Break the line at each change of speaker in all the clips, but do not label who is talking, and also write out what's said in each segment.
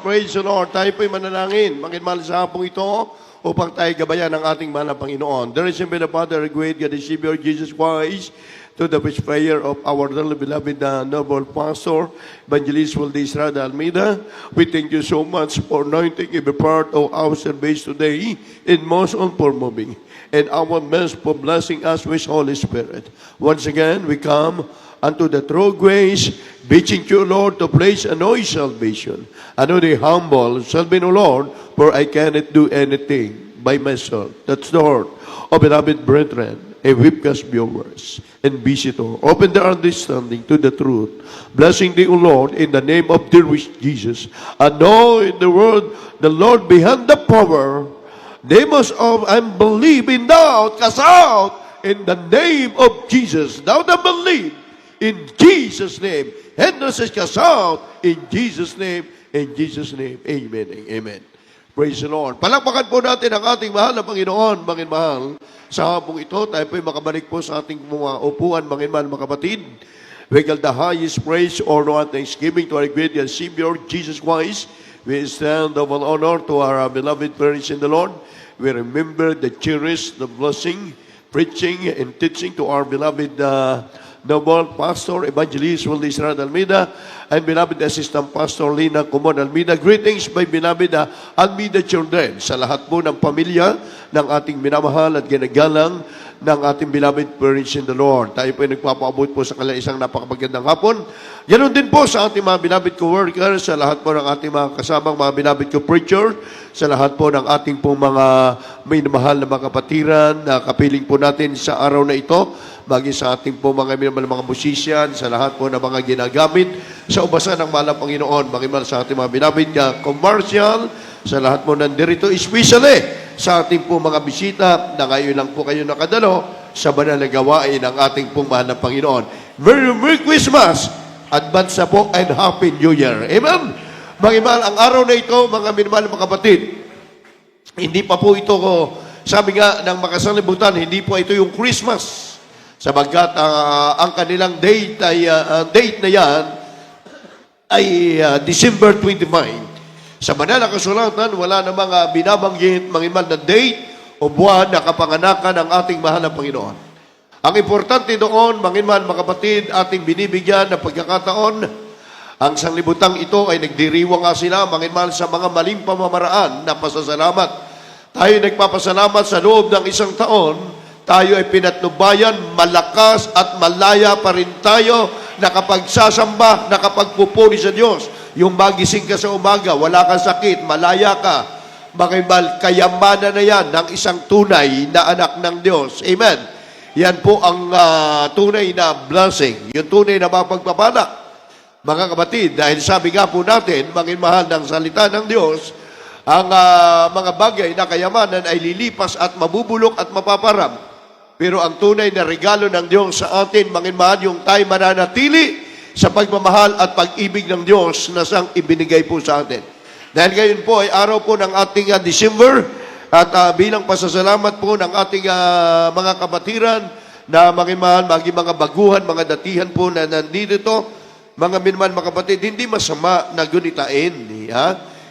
Praise the Lord. Tayo po'y manalangin. Makinmahal sa hapong ito upang tayo gabayan ng ating mahal na Panginoon. There is in the Father, great God, the Savior, Jesus Christ, to the first prayer of our dearly beloved noble pastor, Evangelist Walde Estrada Almeida. We thank you so much for anointing every part of our service today in most on for moving, and our best for blessing us with Holy Spirit. Once again, we come unto the true grace, beseeching you, Lord, to place a noise salvation. Ano the humble, salve no Lord, for I cannot do anything by myself. That's the heart of beloved brethren, a webcast viewers and visitor. Open their understanding to the truth. Blessing thee, O Lord, in the name of dear Jesus. And know in the word, the Lord behind the power, they must of unbelief in doubt, cast out in the name of Jesus. Thou that believe in Jesus' name. And this is cast out in Jesus' name. In Jesus' name. Amen and amen. Praise the Lord. Palakpakan po natin ang ating mahal na Panginoon, mahal. Sa hapong ito, tayo po'y makabalik po sa ating mga upuan, mahal mga kapatid. We give the highest praise, honor, and thanksgiving to our great Savior, Jesus Christ. We stand of all honor to our beloved parents in the Lord. We remember the cherish, the blessing, preaching, and teaching to our beloved noble Pastor Evangelist Walde Estrada Almeida and beloved Assistant Pastor Lina Comon Almeida. Greetings by beloved Almeida children sa lahat po ng pamilya ng ating minamahal at ginagalang ng ating beloved parents in the Lord. Tayo po ay nagpapaabot po sa kanila isang napakagandang hapon. Ganon din po sa ating mga beloved co-workers, sa lahat po ng ating mga kasamang mga beloved co-preacher, sa lahat po ng ating po mga minamahal na mga kapatiran na kapiling po natin sa araw na ito, maging sa ating po mga musician, sa lahat po ng mga ginagamit sa ubasan ng mahal na Panginoon, maging sa ating mga beloved commercial, sa lahat po nandirito, especially sa ating po mga bisita na ngayon lang po kayo nakadalo sa banal na gawain ng ating pong mahal na Panginoon. Merry Christmas! Advance na po and Happy New Year. Amen? Mga ang araw na ito, mga minamahal mga kapatid, hindi pa po ito, sabi nga ng makasalibutan, hindi po ito yung Christmas. Sabagkat ang kanilang date na yan ay December 25. Sa banal na kasulatan, wala na mga binabanggit, mangiman na date o buwan na kapanganakan ng ating mahal na Panginoon. Ang importante doon, mangiman mga kapatid, ating binibigyan na pagkakataon, ang sanglibutang ito ay nagdiriwa nga sila, mangiman sa mga maling pamamaraan na pasasalamat. Tayo nagpapasalamat sa loob ng isang taon, tayo ay pinatnubayan, malakas at malaya pa rin tayo nakapagsasamba, nakapagpupuri sa Diyos. Yung magising ka sa umaga, wala kang sakit, malaya ka, makimal, kayamanan na yan ng isang tunay na anak ng Diyos. Amen. Yan po ang tunay na blessing, yung tunay na mapagpapala. Mga kapatid, dahil sabi nga po natin, mahal ng salita ng Diyos, ang mga bagay na kayamanan ay lilipas at mabubulok at mapaparam. Pero ang tunay na regalo ng Diyos sa atin, mahal yung tayo mananatili sa pagmamahal at pag-ibig ng Diyos na siyang ibinigay po sa atin. Dahil ngayon po ay araw po ng ating December, at bilang pasasalamat po ng ating mga kapatiran na maging mga baguhan, mga datihan po na nandito, mga minman mga kapatid, hindi masama na gunitain.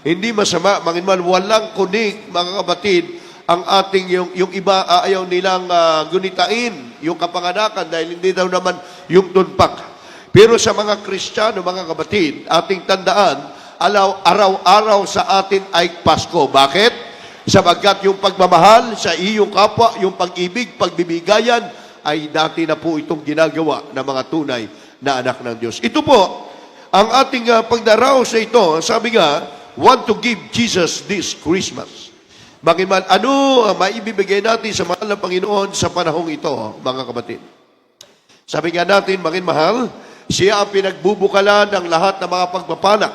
Hindi masama, walang kunik, mga kapatid, ang ating yung iba ayaw nilang gunitain, yung kapanganakan dahil hindi daw naman yung tunpak. Pero sa mga Kristiyano, mga kapatid, ating tandaan, araw-araw sa atin ay Pasko. Bakit? Sabagkat yung pagmamahal sa iyong kapwa, yung pag-ibig, pagbibigayan, ay dati na po itong ginagawa ng mga tunay na anak ng Diyos. Ito po, ang ating pagdaraw sa ito, sabi nga, want to give Jesus this Christmas. Bakit ano maibibigay natin sa mahal na Panginoon sa panahong ito, mga kapatid? Sabi nga natin, mahal, siya ang pinagbubukalan ng lahat ng mga pagpapala.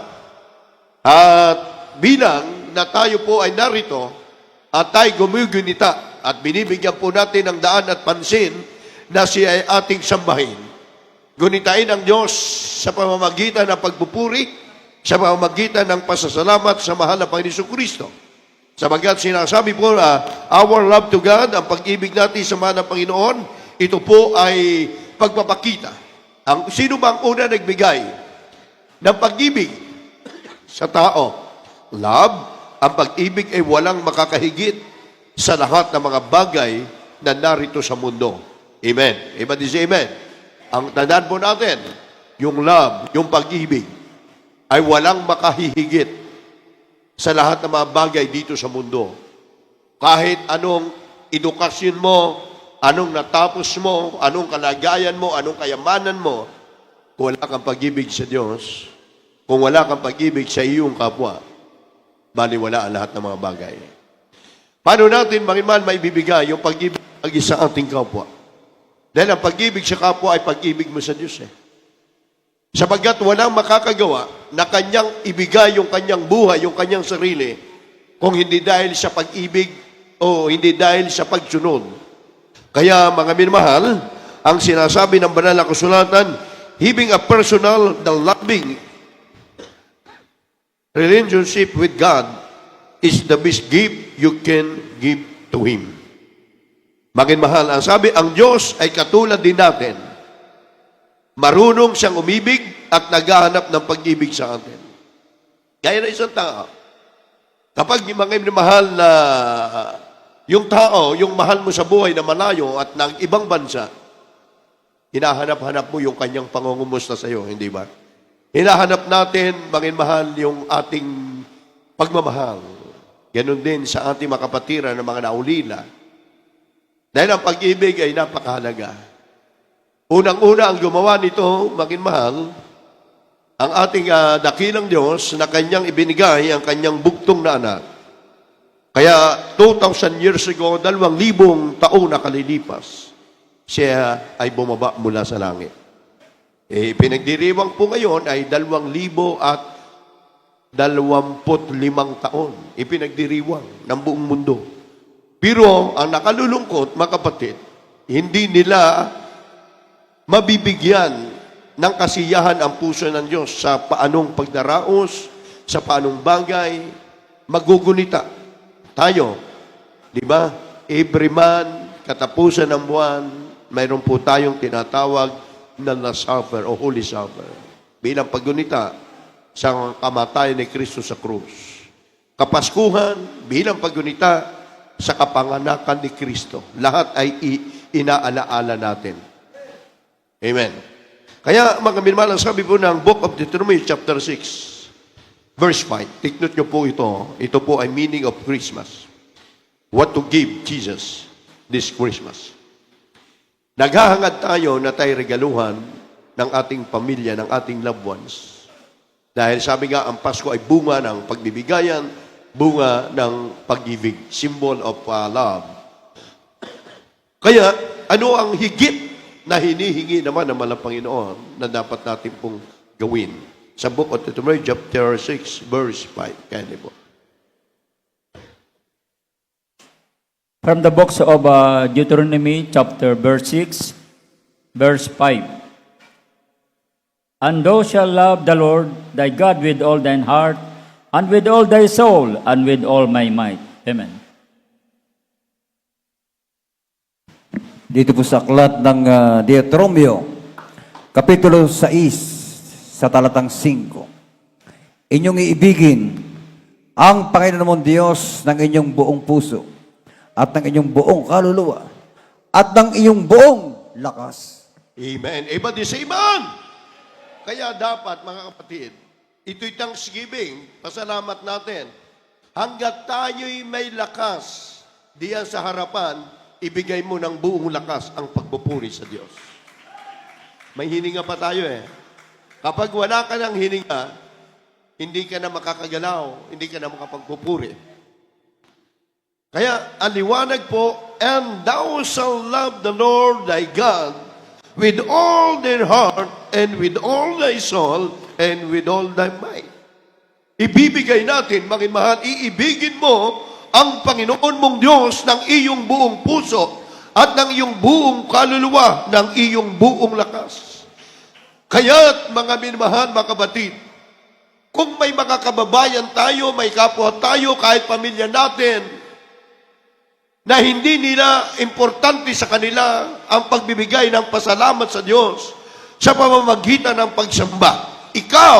At bilang na tayo po ay narito at tayo gumugunita at binibigyan po natin ng daan at pansin na siya ay ating sambahin. Gunitain ang Diyos sa pamamagitan ng pagpupuri, sa pamamagitan ng pasasalamat sa mahal na Panginoon Kristo. Sabagkat sinasabi po our love to God, ang pag-ibig natin sa mahal na Panginoon, ito po ay pagpapakita. Sino bang una nagbigay ng pag-ibig sa tao? Love, ang pag-ibig ay walang makakahigit sa lahat ng mga bagay na narito sa mundo. Amen. Everybody say amen. Ang tandaan po natin, yung love, yung pag-ibig, ay walang makahihigit sa lahat ng mga bagay dito sa mundo. Kahit anong edukasyon mo, anong natapos mo, anong kalagayan mo, anong kayamanan mo, kung wala kang pag-ibig sa Diyos, kung wala kang pag-ibig sa iyong kapwa, baliwala ang lahat ng mga bagay. Paano natin man maibibigay yung pag-ibig sa ating kapwa? Dahil ang pag-ibig sa kapwa ay pag-ibig mo sa Diyos. Sapagkat walang makakagawa na kanyang ibigay yung kanyang buhay, yung kanyang sarili, kung hindi dahil sa pag-ibig o hindi dahil sa pagsunod. Kaya mga minamahal, ang sinasabi ng banal na kasulatan, having a personal, the loving relationship with God is the best gift you can give to Him. Mga mahal, ang sabi, ang Diyos ay katulad din natin. Marunong siyang umibig at naghahanap ng pag-ibig sa atin. Gaya na isang tao. Kapag mga mahal na yung tao, yung mahal mo sa buhay na malayo at ng ibang bansa, hinahanap-hanap mo yung kanyang pangungumusta sa iyo, hindi ba? Hinahanap natin, mga mahal, yung ating pagmamahal. Ganon din sa ating mga kapatiran ng mga naulila. Dahil ang pag-ibig ay napakahalaga. Unang-una ang gumawa nito, maging mahal, ang ating dakilang Diyos na kanyang ibinigay ang kanyang bugtong na anak. Kaya 2,000 years ago, 2,000 taon na kalilipas, siya ay bumaba mula sa langit. Pinagdiriwang po ngayon ay 2,025 taon. Ipinagdiriwang ng buong mundo. Pero ang nakalulungkot, mga kapatid, hindi nila mabibigyan ng kasiyahan ang puso ng Diyos sa paanong pagdaraos, sa paanong bagay, magugunita. Tayo, di ba? Every month, katapusan ng buwan, mayroon po tayong tinatawag na Last Supper o Holy Supper. Bilang paggunita sa kamatayan ni Kristo sa krus. Kapaskuhan, bilang paggunita sa kapanganakan ni Kristo. Lahat ay inaalaala natin. Amen. Kaya mga minamahal, sabi po ng Book of Deuteronomy chapter 6, verse 5. Take note nyo po ito. Ito po ay meaning of Christmas. What to give Jesus this Christmas. Naghahangad tayo na tayo regaluhan ng ating pamilya, ng ating loved ones. Dahil sabi nga, ang Pasko ay bunga ng pagbibigayan, bunga ng pag-ibig, symbol of love. Kaya, ano ang higit na hinihingi naman ng malang Panginoon na dapat natin pong gawin? Sa Book of Deuteronomy, chapter 6, verse 5. Kaya po.
From the books of Deuteronomy, chapter verse 6, verse 5. And thou shalt love the Lord thy God with all thine heart, and with all thy soul, and with all my might. Amen.
Dito po sa aklat ng Deuteronomio, Kapitulo 6, sa talatang 5. Inyong iibigin ang Panginoon mong Diyos ng inyong buong puso, at ng inyong buong kaluluwa, at ng iyong buong lakas.
Amen. Everybody say amen. Kaya dapat, mga kapatid, ito'y thanksgiving, pasalamat natin. Hanggat tayo'y may lakas diyan sa harapan, ibigay mo ng buong lakas ang pagpupuri sa Diyos. May hininga pa tayo Kapag wala ka ng hininga, hindi ka na makakagalaw, hindi ka na makapagpupuri. Kaya, ang liwanag po, and thou shalt love the Lord thy God with all their heart, and with all thy soul, and with all thy might. Ibibigay natin, mga mahal, iibigin mo ang Panginoon mong Diyos ng iyong buong puso at ng iyong buong kaluluwa, ng iyong buong lakas. Kaya't, mga minamahal, mga kapatid, kung may mga kababayan tayo, may kapwa tayo, kahit pamilya natin, na hindi nila importante sa kanila ang pagbibigay ng pasalamat sa Diyos sa pamamagitan ng pagsamba. Ikaw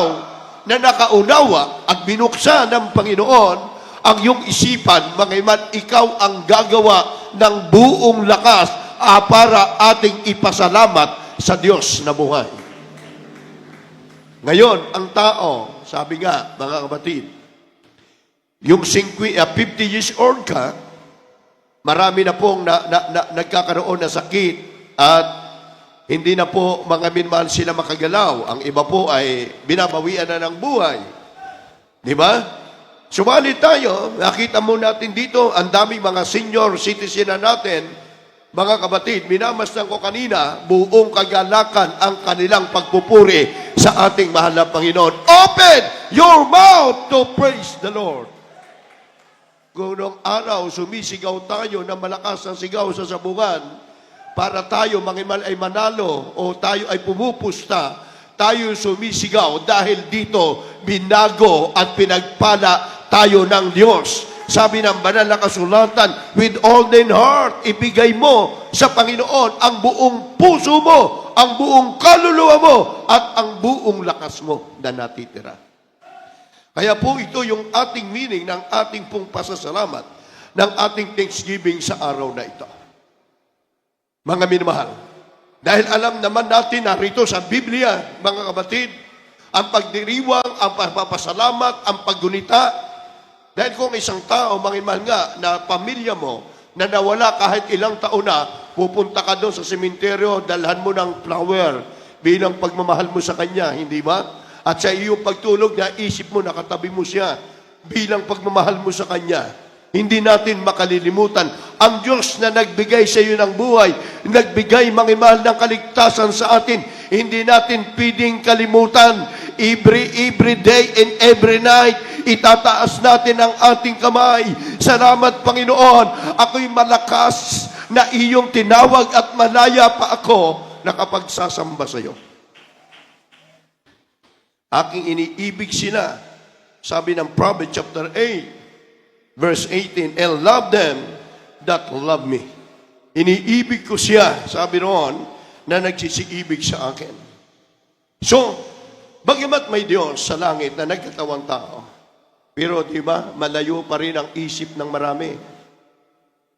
na nakaunawa at binuksan ng Panginoon ang iyong isipan, bagaman ikaw ang gagawa ng buong lakas para ating ipasalamat sa Diyos na buhay. Ngayon, ang tao, sabi nga, mga kapatid, yung 50 years old ka, marami na pong nagkakaroon na sakit at hindi na po mga minman sila makagalaw. Ang iba po ay binabawian na ng buhay. Di ba? Sumalit tayo, nakita mo natin dito, ang daming mga senior citizen na natin, mga kapatid, minamasdan ko kanina, buong kagalakan ang kanilang pagpupuri sa ating mahal na Panginoon. Open your mouth to praise the Lord. Kung noong araw, sumisigaw tayo na malakas ang sigaw sa sabungan para tayo mangimal ay manalo o tayo ay pumupusta, tayo sumisigaw dahil dito binago at pinagpala tayo ng Diyos. Sabi ng banal na kasulatan, with all thine heart, ibigay mo sa Panginoon ang buong puso mo, ang buong kaluluwa mo, at ang buong lakas mo na natitira. Kaya po ito yung ating meaning ng ating pong pasasalamat, ng ating thanksgiving sa araw na ito. Mga minamahal, dahil alam naman natin narito sa Biblia, mga kapatid, ang pagdiriwang, ang pagpapasalamat, ang paggunita. Dahil kung isang tao, mangimal nga, na pamilya mo, na nawala kahit ilang taon na, pupunta ka doon sa sementeryo, dalhan mo ng flower, bilang pagmamahal mo sa kanya, hindi ba? At sa iyong pagtulog, naisip mo, nakatabi mo siya, bilang pagmamahal mo sa kanya. Hindi natin makalilimutan ang Diyos na nagbigay sa iyo ng buhay, nagbigay mangimal ng kaligtasan sa atin. Hindi natin pwedeng kalimutan. Every day and every night, itataas natin ang ating kamay. Salamat, Panginoon. Ako'y malakas na iyong tinawag at malaya pa ako nakapagsasamba sa iyo. Aking iniibig sila. Sabi ng Proverbs chapter 8, verse 18, and love them that love me. Iniibig ko siya, sabi roon, na nagsisiibig sa akin. So, bagamat may Diyos sa langit na nagkatawang tao, pero di ba, malayo pa rin ang isip ng marami.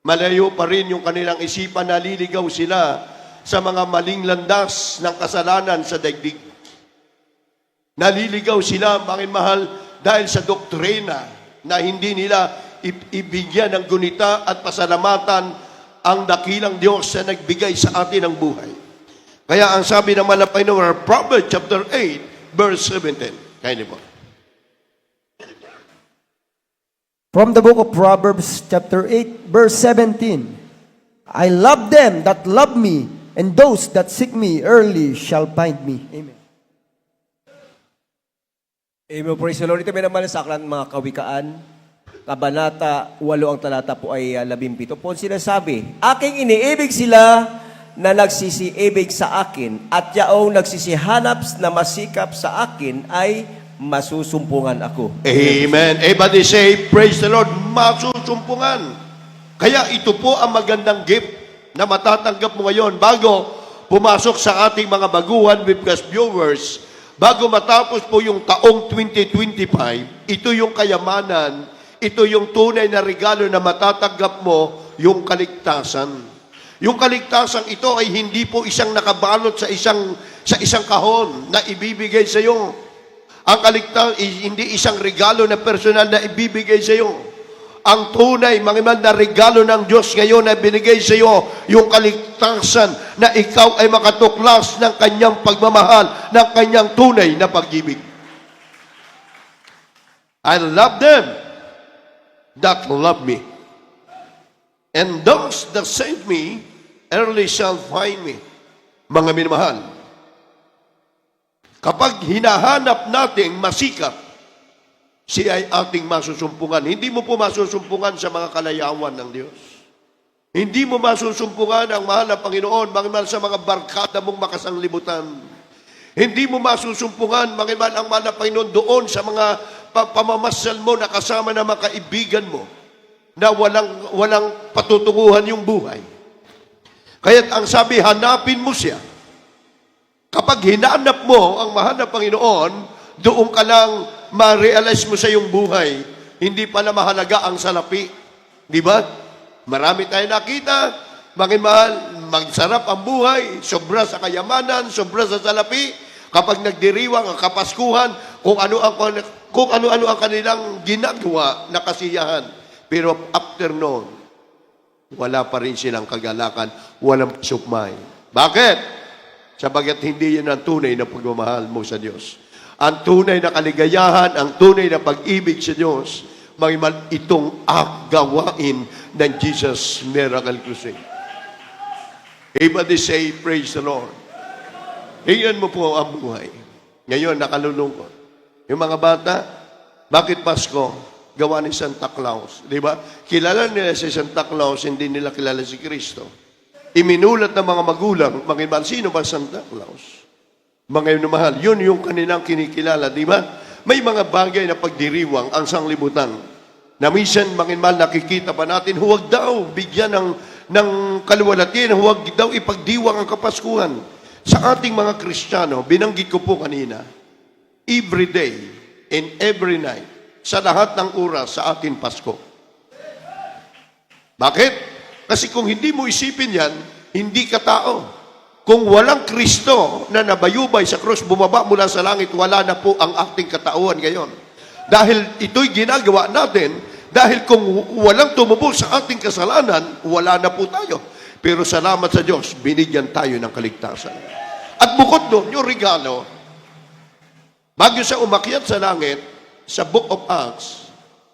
Malayo pa rin yung kanilang isipan, naliligaw sila sa mga maling landas ng kasalanan sa daigdig. Naliligaw sila, mga mahal, dahil sa doktrina na hindi nila ibigyan ng gunita at pasalamatan ang dakilang Diyos na nagbigay sa atin ng buhay. Kaya ang sabi ng malapay na Proverbs chapter 8, verse 17. Kaya niyo po.
From the book of Proverbs chapter 8, verse 17. I love them that love me, and those that seek me early shall find me. Amen.
Amen. Praise the Lord. Ito may naman sa aklat ng mga kawikaan. Kabanata 8 ang talata po ay 17 po sinasabi, aking iniibig sila na nagsisiibig sa akin at yaong nagsisihanap na masikap sa akin ay masusumpungan ako.
Amen. Everybody say, praise the Lord, masusumpungan. Kaya ito po ang magandang gift na matatanggap mo ngayon bago pumasok sa ating mga baguhan webcast viewers. Bago matapos po yung taong 2025, ito yung kayamanan, ito yung tunay na regalo na matatanggap mo, yung kaligtasan. Yung kaligtasan ito ay hindi po isang nakabalot sa isang kahon na ibibigay sa iyo. Ang kaligtasan ay hindi isang regalo na personal na ibibigay sa iyo. Ang tunay, mangimal na regalo ng Diyos ngayon na binigay sa iyo, yung kaligtasan na ikaw ay makatuklas ng kanyang pagmamahal, ng kanyang tunay na pag-ibig. I love them that love me. And those that send me early shall find me. Mga minamahal, kapag hinahanap nating masikap, siya ay ating masusumpungan. Hindi mo po masusumpungan sa mga kalayawan ng Diyos. Hindi mo masusumpungan ang mahal na Panginoon, mangimal sa mga barkada mong makasanglibutan. Hindi mo masusumpungan, mangimal ang mahal na Panginoon doon sa mga pamamasal mo na kasama na mga kaibigan mo na walang patutunguhan yung buhay. Kaya't ang sabi, hanapin mo siya. Kapag hinanap mo ang mahal na Panginoon, Doon ka lang ma-realize mo sa iyong buhay, hindi pala mahalaga ang salapi. Di ba? Marami tayo nakita, mga mahal, magsarap ang buhay, sobra sa kayamanan, sobra sa salapi. Kapag nagdiriwang ang kapaskuhan, kung ano-ano ang kanilang ginagawa na kasiyahan. Pero after noon, wala pa rin silang kagalakan, walang sukmay. Bakit? Sabagat hindi yan ang tunay na pagmamahal mo sa Diyos. Ang tunay na kaligayahan, ang tunay na pag-ibig sa Diyos, magimal itong gawain ng Jesus Miracle Crusade. Everybody say, praise the Lord. Tingnan mo po ang buhay. Ngayon, nakalulungkot. Yung mga bata, bakit Pasko? Gawa ni Santa Claus. Di ba? Kilala nila si Santa Claus, hindi nila kilala si Kristo. Iminulat ng mga magulang, magimal, sino ba Santa Claus? Mga mahal, yun yung kanilang kinikilala, di ba? May mga bagay na pagdiriwang ang sanglibutan. Na minsan, manginmal, nakikita pa natin, huwag daw bigyan ng kaluwalhatian, huwag daw ipagdiwang ang Kapaskuhan. Sa ating mga Kristiyano, binanggit ko po kanina, every day and every night, sa lahat ng oras sa ating Pasko. Bakit? Kasi kung hindi mo isipin yan, hindi ka tao. Kung walang Kristo na nabayubay sa krus, bumaba mula sa langit, wala na po ang ating katauhan ngayon. Dahil ito'y ginagawa natin, dahil kung walang tumubos sa ating kasalanan, wala na po tayo. Pero salamat sa Diyos, binigyan tayo ng kaligtasan. At bukod doon, yung regalo, bago siya umakyat sa langit, sa Book of Acts,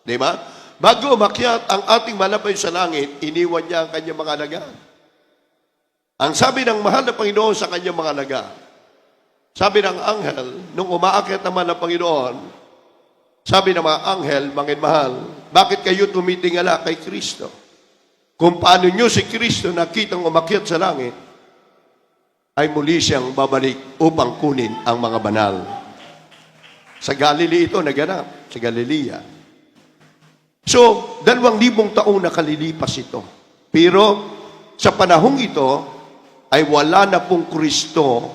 di ba? Bago umakyat ang ating malapay sa langit, iniwan niya ang kanyang mga alagaan. Ang sabi ng mahal na Panginoon sa kanyang mga alaga, sabi ng anghel, nung umaakyat naman ang Panginoon, sabi ng mga anghel, mga mahal, bakit kayo tumitingala kay Kristo? Kung paano nyo si Kristo nakitang umakyat sa langit, ay muli siyang babalik upang kunin ang mga banal. Sa Galilee ito naganap, sa Galilea. So, 2,000 taong nakalilipas ito. Pero, sa panahong ito, ay wala na pong Kristo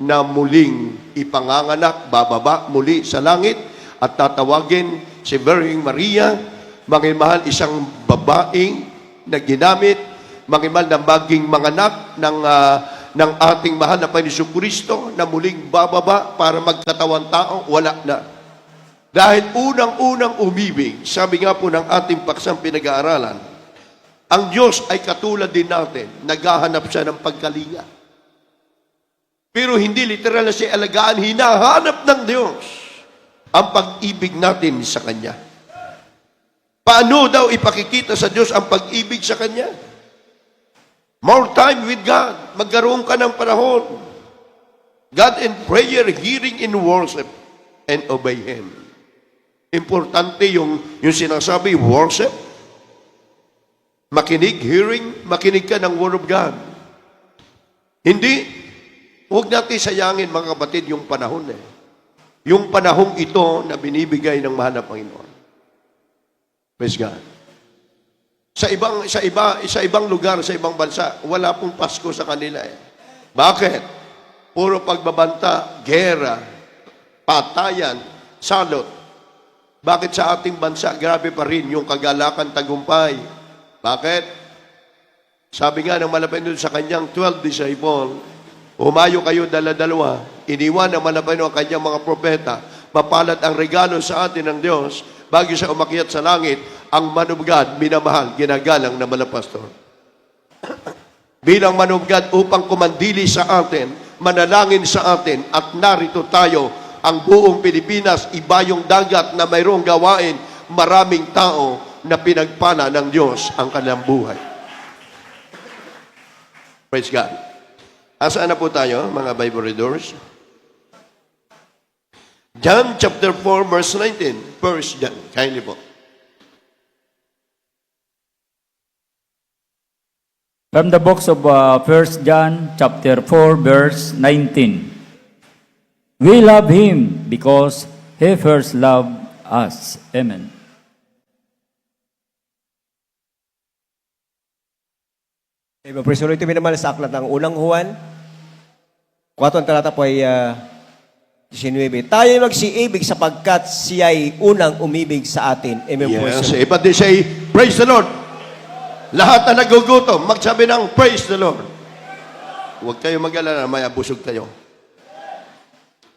na muling ipanganganak, bababa muli sa langit, at tatawagin si Virgin Maria, mahal isang babaeng na ginamit, mahal na maging manganak ng ating mahal na Panginoon Kristo na muling bababa para magkatawan tao, wala na. Dahil unang-unang umibig, sabi nga po ng ating paksang pinag-aaralan, ang Diyos ay katulad din natin, naghahanap siya ng pagkalinga. Pero hindi literal na siya alagaan, hinahanap ng Diyos ang pag-ibig natin sa Kanya. Paano daw ipakikita sa Diyos ang pag-ibig sa Kanya? More time with God. Magkaroon ka ng panahon. God in prayer, hearing in worship, and obey Him. Importante yung sinasabi, worship, makinig, hearing, makinig ka ng Word of God. Hindi, huwag natin sayangin mga kapatid yung panahon Yung panahong ito na binibigay ng mahal na Panginoon. Praise God. Sa ibang lugar, sa ibang bansa, wala pong Pasko sa kanila Bakit? Puro pagbabanta, gera, patayan, salot. Bakit sa ating bansa, grabe pa rin yung kagalakan tagumpay? Bakit? Sabi nga ng malapit sa kanyang 12 disciple, umayo kayo dala-dalawa, iniwan ng malapit ang kanyang mga propeta, mapalad ang regalo sa atin ng Diyos, bago siya umakyat sa langit, ang man of God, minamahal, ginagalang na malapastor. Bilang man of God upang kumandili sa atin, manalangin sa atin, at narito tayo, ang buong Pilipinas, iba yung dagat na mayroong gawain, maraming tao na pinagpala ng Diyos ang kanilang buhay. Praise God. Asaan na po tayo, mga Bible readers? John chapter 4, verse 19. First John. Kindly po.
From the books of 1 John chapter 4 verse 19. We love Him because He first loved us. Amen.
Amen. Praise the Lord. Ito naman sa aklat ng unang Juan. 4 talata po ay 19. Tayo magsiibig sapagkat siya'y unang umibig sa atin. Amen po.
Yes,
Sir.
everybody say, praise the Lord. Lahat na nagugutom, magsabi ng praise the Lord. Huwag kayo mag-alala, may abusog kayo.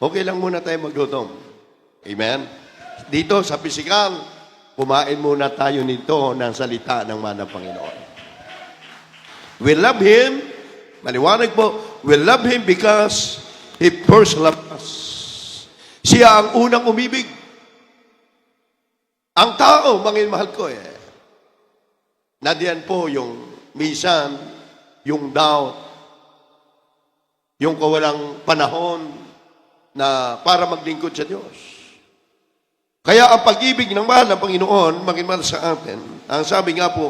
Okay lang muna tayo maggutom. Amen? Dito sa pisikal, kumain muna tayo nito ng salita ng mana Panginoon. We love Him, maliwanag po, we love Him because He first loved us. Siya ang unang umibig. Ang tao, mahal ko nadiyan po yung minsan, yung doubt, yung kawalang panahon na para maglingkod sa Diyos. Kaya ang pag-ibig ng mahal ng Panginoon, mahal sa atin, ang sabi nga po,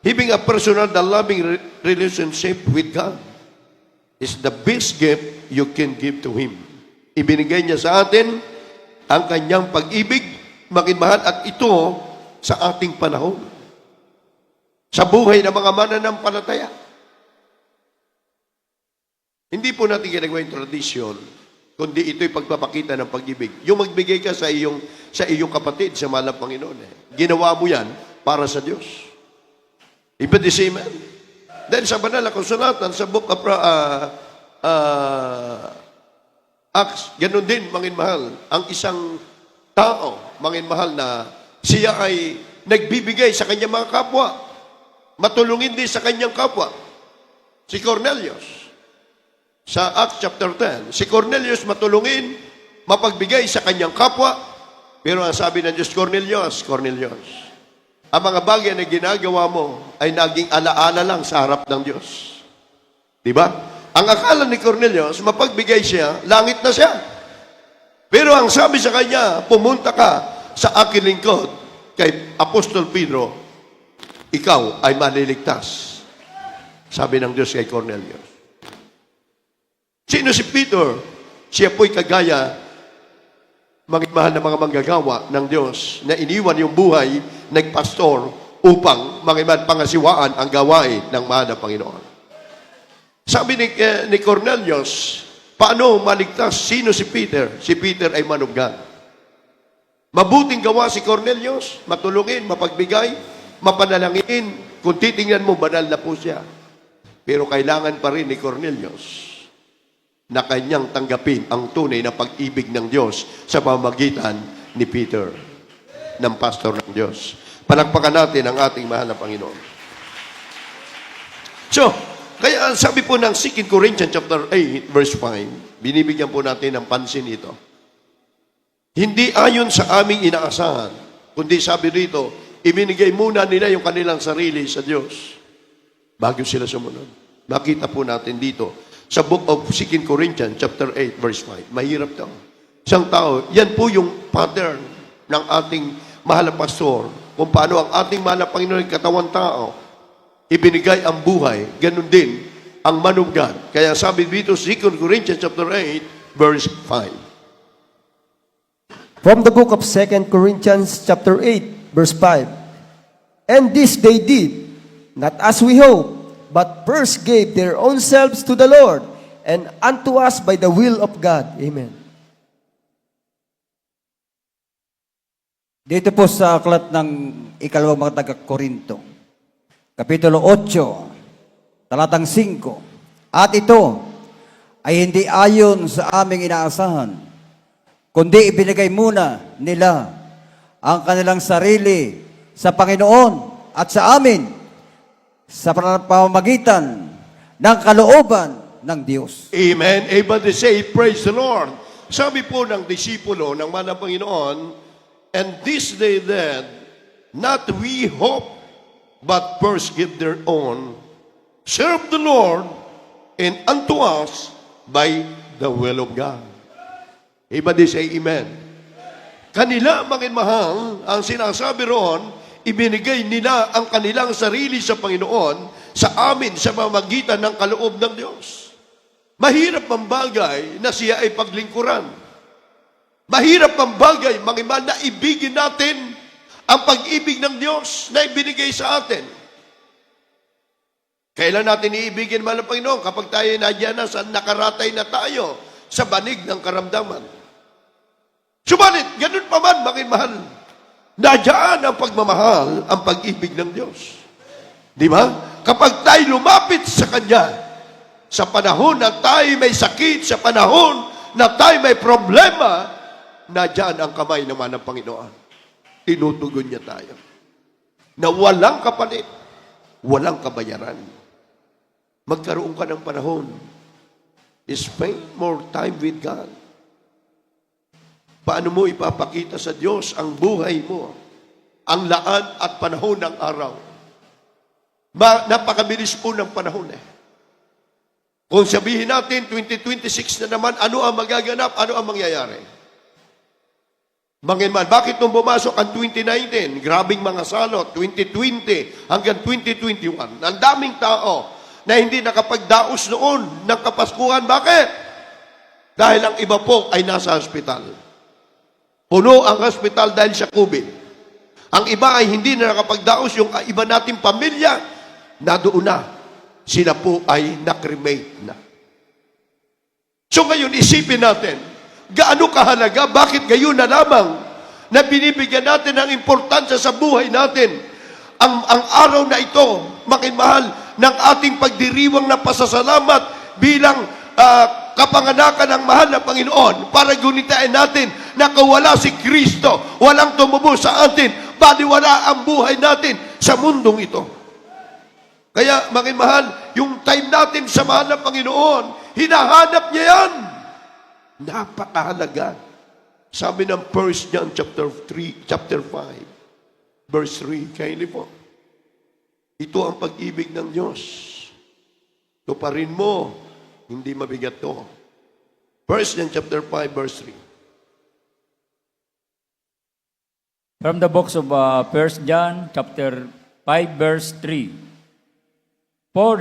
having a personal and loving relationship with God is the best gift you can give to Him. Ibinigay niya sa atin ang kanyang pag-ibig, mahal, at ito sa ating panahon. Sa buhay ng mga mananampalataya. Hindi po natin ginagawa yung tradisyon, kundi ito'y pagpapakita ng pag-ibig. Yung magbigay ka sa iyong kapatid, sa mahal ng Panginoon. Ginawa mo yan para sa Diyos. Ibig the amen? Then sa banal na kasulatan, sa book of Acts, ganun din, mahal, ang isang tao, mahal na siya ay nagbibigay sa kanyang mga kapwa. Matulungin din sa kanyang kapwa. Si Cornelius. Sa Acts chapter 10, si Cornelius matulungin, mapagbigay sa kanyang kapwa. Pero ang sabi ng Diyos, Cornelius, ang mga bagay na ginagawa mo ay naging alaala lang sa harap ng Diyos. Diba? Ang akala ni Cornelius, mapagbigay siya, langit na siya. Pero ang sabi sa kanya, pumunta ka sa aking lingkod kay Apostol Pedro, ikaw ay maliligtas. Sabi ng Diyos kay Cornelius. Sino si Peter? Siya po'y kagaya, mahal na mga manggagawa ng Diyos na iniwan yung buhay, nagpastor upang pangasiwaan ang gawain ng mahal na Panginoon. Sabi ni Cornelius, paano maligtas? Sino si Peter? Si Peter ay man of God. Mabuting gawa si Cornelius, matulungin, mapagbigay, mapanalangin. Kung titingnan mo, banal na po siya. Pero kailangan pa rin ni Cornelius na kanyang tanggapin ang tunay na pag-ibig ng Diyos sa pamamagitan ni Peter, ng pastor ng Diyos. Palakpakan natin ang ating mahal na Panginoon. So, kaya sabi po ng 2 Corinthians chapter 8, verse 5, binibigyan po natin ng pansin ito. Hindi ayon sa aming inaasahan, kundi sabi rito, ibinigay muna nila yung kanilang sarili sa Diyos bago sila sumunod. Makita po natin dito sa book of 2 Corinthians chapter 8, verse 5. Mahirap daw. Isang tao, yan po yung pattern ng ating mahal na pastor, kung paano ang ating mahal na Panginoon katawan tao, ibinigay ang buhay, ganun din ang man of God. Kaya sabi dito, 2 Corinthians chapter 8, verse 5.
From the book of 2 Corinthians chapter 8, verse 5. And this they did, not as we hope, but first gave their own selves to the Lord, and unto us by the will of God. Amen.
Dito po sa aklat ng ikalawang mga taga-Korinto, Kapitulo 8, talatang 5. At ito ay hindi ayon sa aming inaasahan, kundi ibinigay muna nila ang kanilang sarili sa Panginoon at sa amin sa pamamagitan ng kalooban ng Diyos.
Amen. Everybody say, praise the Lord. Sabi po ng disipulo ng mahal na Panginoon, and this they did, not we hope, but first give their own, serve the Lord, and unto us by the will of God. Everybody say amen. Kanila, mahal, ang sinasabi roon, ibinigay nila ang kanilang sarili sa Panginoon, sa amin, sa pamamagitan ng kaloob ng Diyos. Mahirap ang bagay na siya ay paglingkuran. Mahirap ang bagay, na ibigin natin ang pag-ibig ng Diyos na ibinigay sa atin. Kailan natin iibigin mahal na Panginoon? Kapag tayo nadyan na, nakaratay na tayo sa banig ng karamdaman. Subalit, ganun pa man, mga mahal, nadyan ang pagmamahal, ang pag-ibig ng Diyos. Di ba? Kapag tayo lumapit sa Kanya, sa panahon na tayo may sakit, sa panahon na tayo may problema, nadyan ang kamay naman ng Panginoon. Tinutugon niya tayo. Na walang kapalit, walang kabayaran. Magkaroon ka ng panahon. Spend more time with God. Paano mo ipapakita sa Diyos ang buhay mo, ang laan at panahon ng araw? Napakabilis po ng panahon eh. Kung sabihin natin, 2026 na naman, ano ang magaganap, ano ang mangyayari? Manginman, bakit nung bumasok ang 2019, grabing mga salot, 2020 hanggang 2021, ang daming tao na hindi nakapagdaos noon ng Kapaskuhan. Bakit? Dahil ang iba po ay nasa hospital. Puno ang hospital dahil sa COVID. Ang iba ay hindi na nakapagdaos, yung iba nating pamilya, na doon na. Sila po ay nakremate na. So ngayon, isipin natin, gaano kahalaga, bakit gayon na lamang na binibigyan natin ng importansya sa buhay natin ang araw na ito, makinmahal, ng ating pagdiriwang na pasasalamat bilang kapanganakan ng mahal na Panginoon para gunitain natin na kawala si Kristo, walang tumubo sa atin, baliwala ang buhay natin sa mundong ito. Kaya, makinmahal, yung time natin sa mahal na Panginoon, hinahanap niya yan. Napakahalaga. Sabi ng 1 John chapter 5, verse 3, kaili po. Ito ang pag-ibig ng Diyos. Tuparin mo, hindi mabigat to. 1 John chapter 5, verse 3.
From the books of 1 John chapter 5 verse 3. For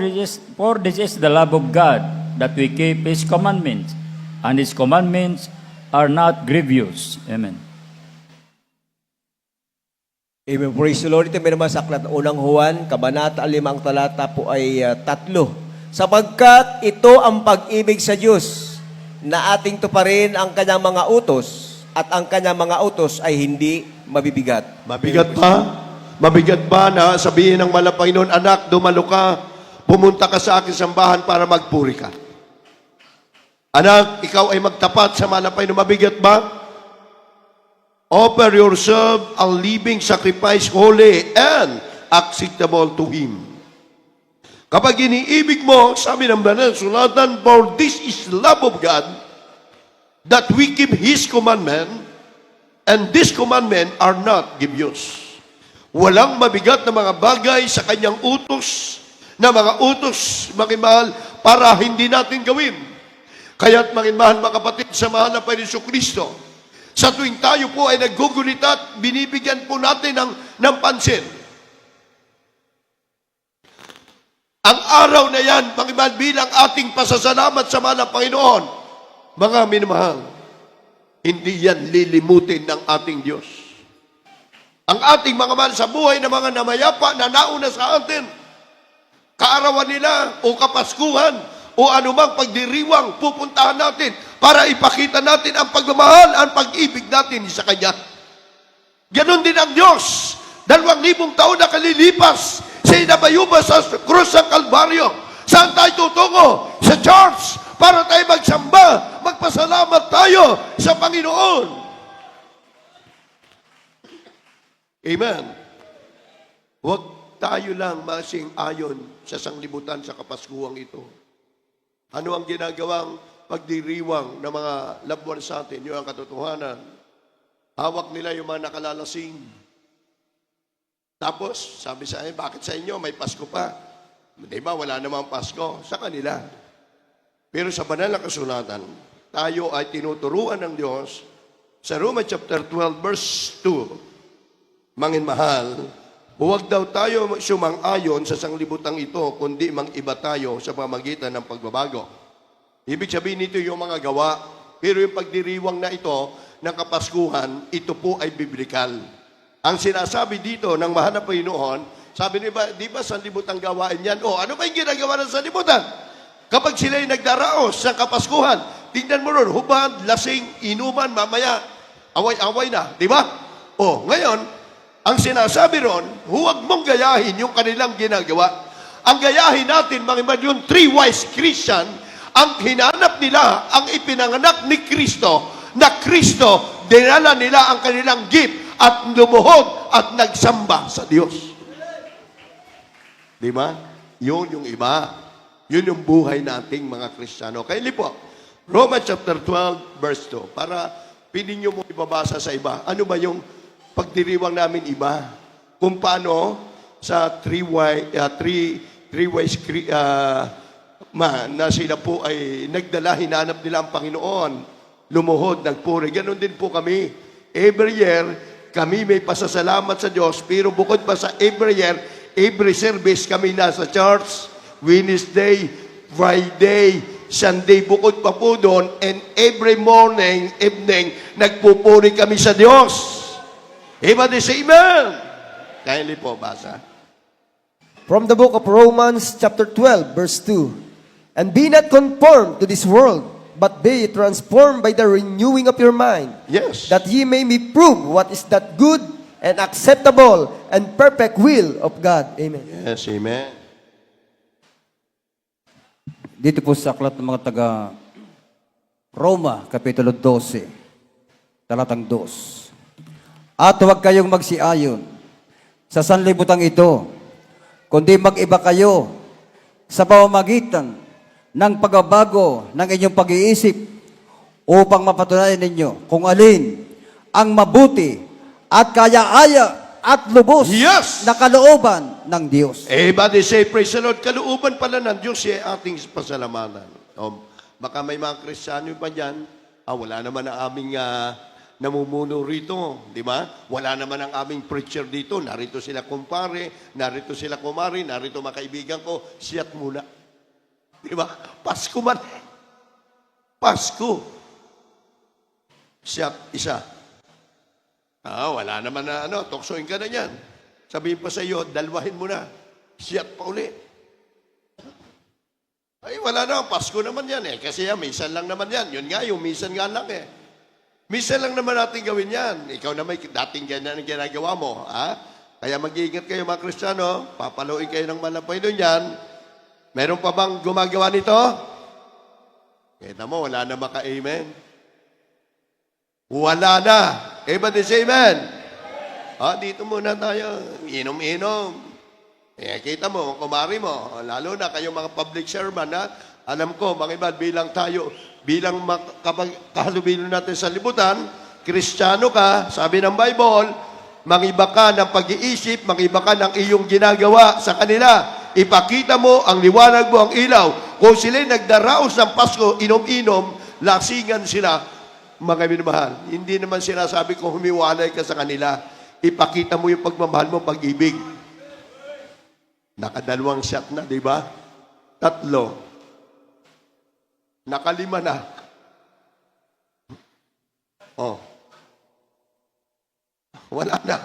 this is the love of God, that we keep His commandments, and His commandments are not grievous. Amen.
Amen. Praise the Lord. Ito may naman sa aklat ng unang Juan, kabanata 5, ang talata po ay 3. Sapagkat ito ang pag-ibig sa Diyos, na ating tuparin ang kanyang mga utos, at ang kanyang mga utos ay hindi mabibigat.
Mabigat pa? Mabigat ba na sabihin ng mahal na Panginoon, anak, dumalo ka, pumunta ka sa aking sambahan para magpuri ka? Anak, ikaw ay magtapat sa mahal na Panginoon. Mabigat ba? Offer yourself a living sacrifice, holy and acceptable to Him. Kapag iniibig mo, sabi ng banal na sulatan, for this is love of God, that we keep His commandment, and this commandment are not grievous. Walang mabigat na mga bagay sa kanyang utos, na mga utos, makinmahal, para hindi natin gawin. Kaya't makinmahal, mga kapatid, sa mahal na Panginoon Kristo, sa tuwing tayo po ay naggugunita at binibigyan po natin ng pansin. Ang araw na yan, makinmahal, bilang ating pasasalamat sa mahal na Panginoon, mga minamahal, hindi yan lilimutin ng ating Diyos. Ang ating mga mahal sa buhay ng mga namayapa na nauna sa atin, kaarawan nila o kapaskuhan o anumang pagdiriwang pupuntahan natin para ipakita natin ang pagmamahal, ang pag-ibig natin sa Kanya. Ganon din ang Diyos. 2,000 taon na kalilipas, siya nabayuba sa krus ng Kalbaryo. Saan tayo tutungo? Sa church, para tayo magsamba, magpasalamat tayo sa Panginoon. Amen. Huwag tayo lang masing-ayon sa sanglibutan sa Kapaskuhang ito. Ano ang ginagawang pagdiriwang ng mga loved ones sa atin? Yung ang katotohanan. Hawak nila yung mga nakalalasing. Tapos, sabi sa akin, bakit sa inyo may Pasko pa? Di ba, wala namang Pasko. Sa kanila. Pero sa banal na kasulatan, tayo ay tinuturuan ng Diyos sa Romans chapter 12, verse 2. Manginmahal, huwag daw tayo sumang-ayon sa sanglibutang ito, kundi mang-iba tayo sa pamagitan ng pagbabago. Ibig sabihin nito yung mga gawa, pero yung pagdiriwang na ito, ng Kapaskuhan, ito po ay biblikal. Ang sinasabi dito ng mahal na Panginoon, sabi niya, di ba sanlibutan gawain yan? O, ano ba yung ginagawa ng sanlibutan? Kapag sila'y nagdaraos sa Kapaskuhan, tingnan mo ron, hubad, lasing, inuman, mamaya, Away-away na, di ba? O, ngayon, ang sinasabi ron, huwag mong gayahin yung kanilang ginagawa. Ang gayahin natin, mga iba, yung three wise Christian, ang hinanap nila, ang ipinanganak ni Kristo, na Kristo, dinala nila ang kanilang gift at lumuhod at nagsamba sa Diyos. Di ba? Yun yung iba. Yun yung buhay nating mga Kristiyano. Kaya po, Romans chapter 12, verse 2. Para pinin nyo mo ibabasa sa iba. Ano ba yung pagdiriwang namin iba? Kung paano sa three wise na sila po ay nagdala, hinanap nila ang Panginoon, lumuhod, nagpuri. Ganon din po kami. Every year, kami may pasasalamat sa Diyos, pero bukod pa sa every year, every service kami nasa church, Wednesday, Friday, Sunday, bukod pa po doon, and every morning, evening, nagpupuri kami sa Diyos. Everybody say amen. Kindly po, basa.
From the book of Romans, chapter 12, verse 2. And be not conformed to this world, but be transformed by the renewing of your mind,
Yes.
that ye may be prove what is that good and acceptable and perfect will of God. Amen.
Yes, amen.
Dito po sa aklat ng mga taga Roma, Kapitulo 12, talatang 2. At huwag kayong magsiayon sa sanlibutan ito, kundi mag-iba kayo sa pamamagitan ng pagbabago ng inyong pag-iisip upang mapatunayan ninyo kung alin ang mabuti at kaya-aya at lubos
Yes!
na kalooban ng Diyos.
Everybody say, praise the Lord. Kalooban pala ng Diyos ay ating pasalamatan. Baka may mga Kristiyano pa dyan, wala naman ang aming namumuno rito, di ba? Wala naman ang aming preacher dito. Narito sila kumpare, narito sila kumari, narito mga kaibigan ko. Siyat muna. Di ba? Pasko man. Pasko. Siyat isa. Wala naman na tuksoin ka na yan. Sabihin pa sa iyo, dalwahin mo na. Siyat pa uli. Ay, wala na. Pasko naman yan eh. Kasi minsan lang naman yan. Yun nga, yung minsan nga lang eh. Minsan lang naman natin gawin yan. Ikaw na may dating ganyan ang ginagawa mo. Kaya mag-iingat kayo mga Kristiyano. Papaluin kayo ng malapay doon yan. Meron pa bang gumagawa nito? Kita mo, wala na maka-amen. Wala na. Everybody say amen. Dito muna tayo. Inom-inom. Kita mo, kumari mo. Lalo na kayong mga public servant, alam ko, mga iba, bilang kahalubilo natin sa libutan, Kristiyano ka, sabi ng Bible, mangiba ka ng pag-iisip, mangiba ka ng iyong ginagawa sa kanila. Ipakita mo ang liwanag mo, ang ilaw. Kung sila'y nagdaraos ng Pasko, inom-inom, lasingan sila, mga minamahal. Hindi naman sinasabi kung humiwalay ka sa kanila. Ipakita mo yung pagmamahal mo, pag-ibig. Nakadalawang shot na, di ba? 3. Nakalima na. Wala na.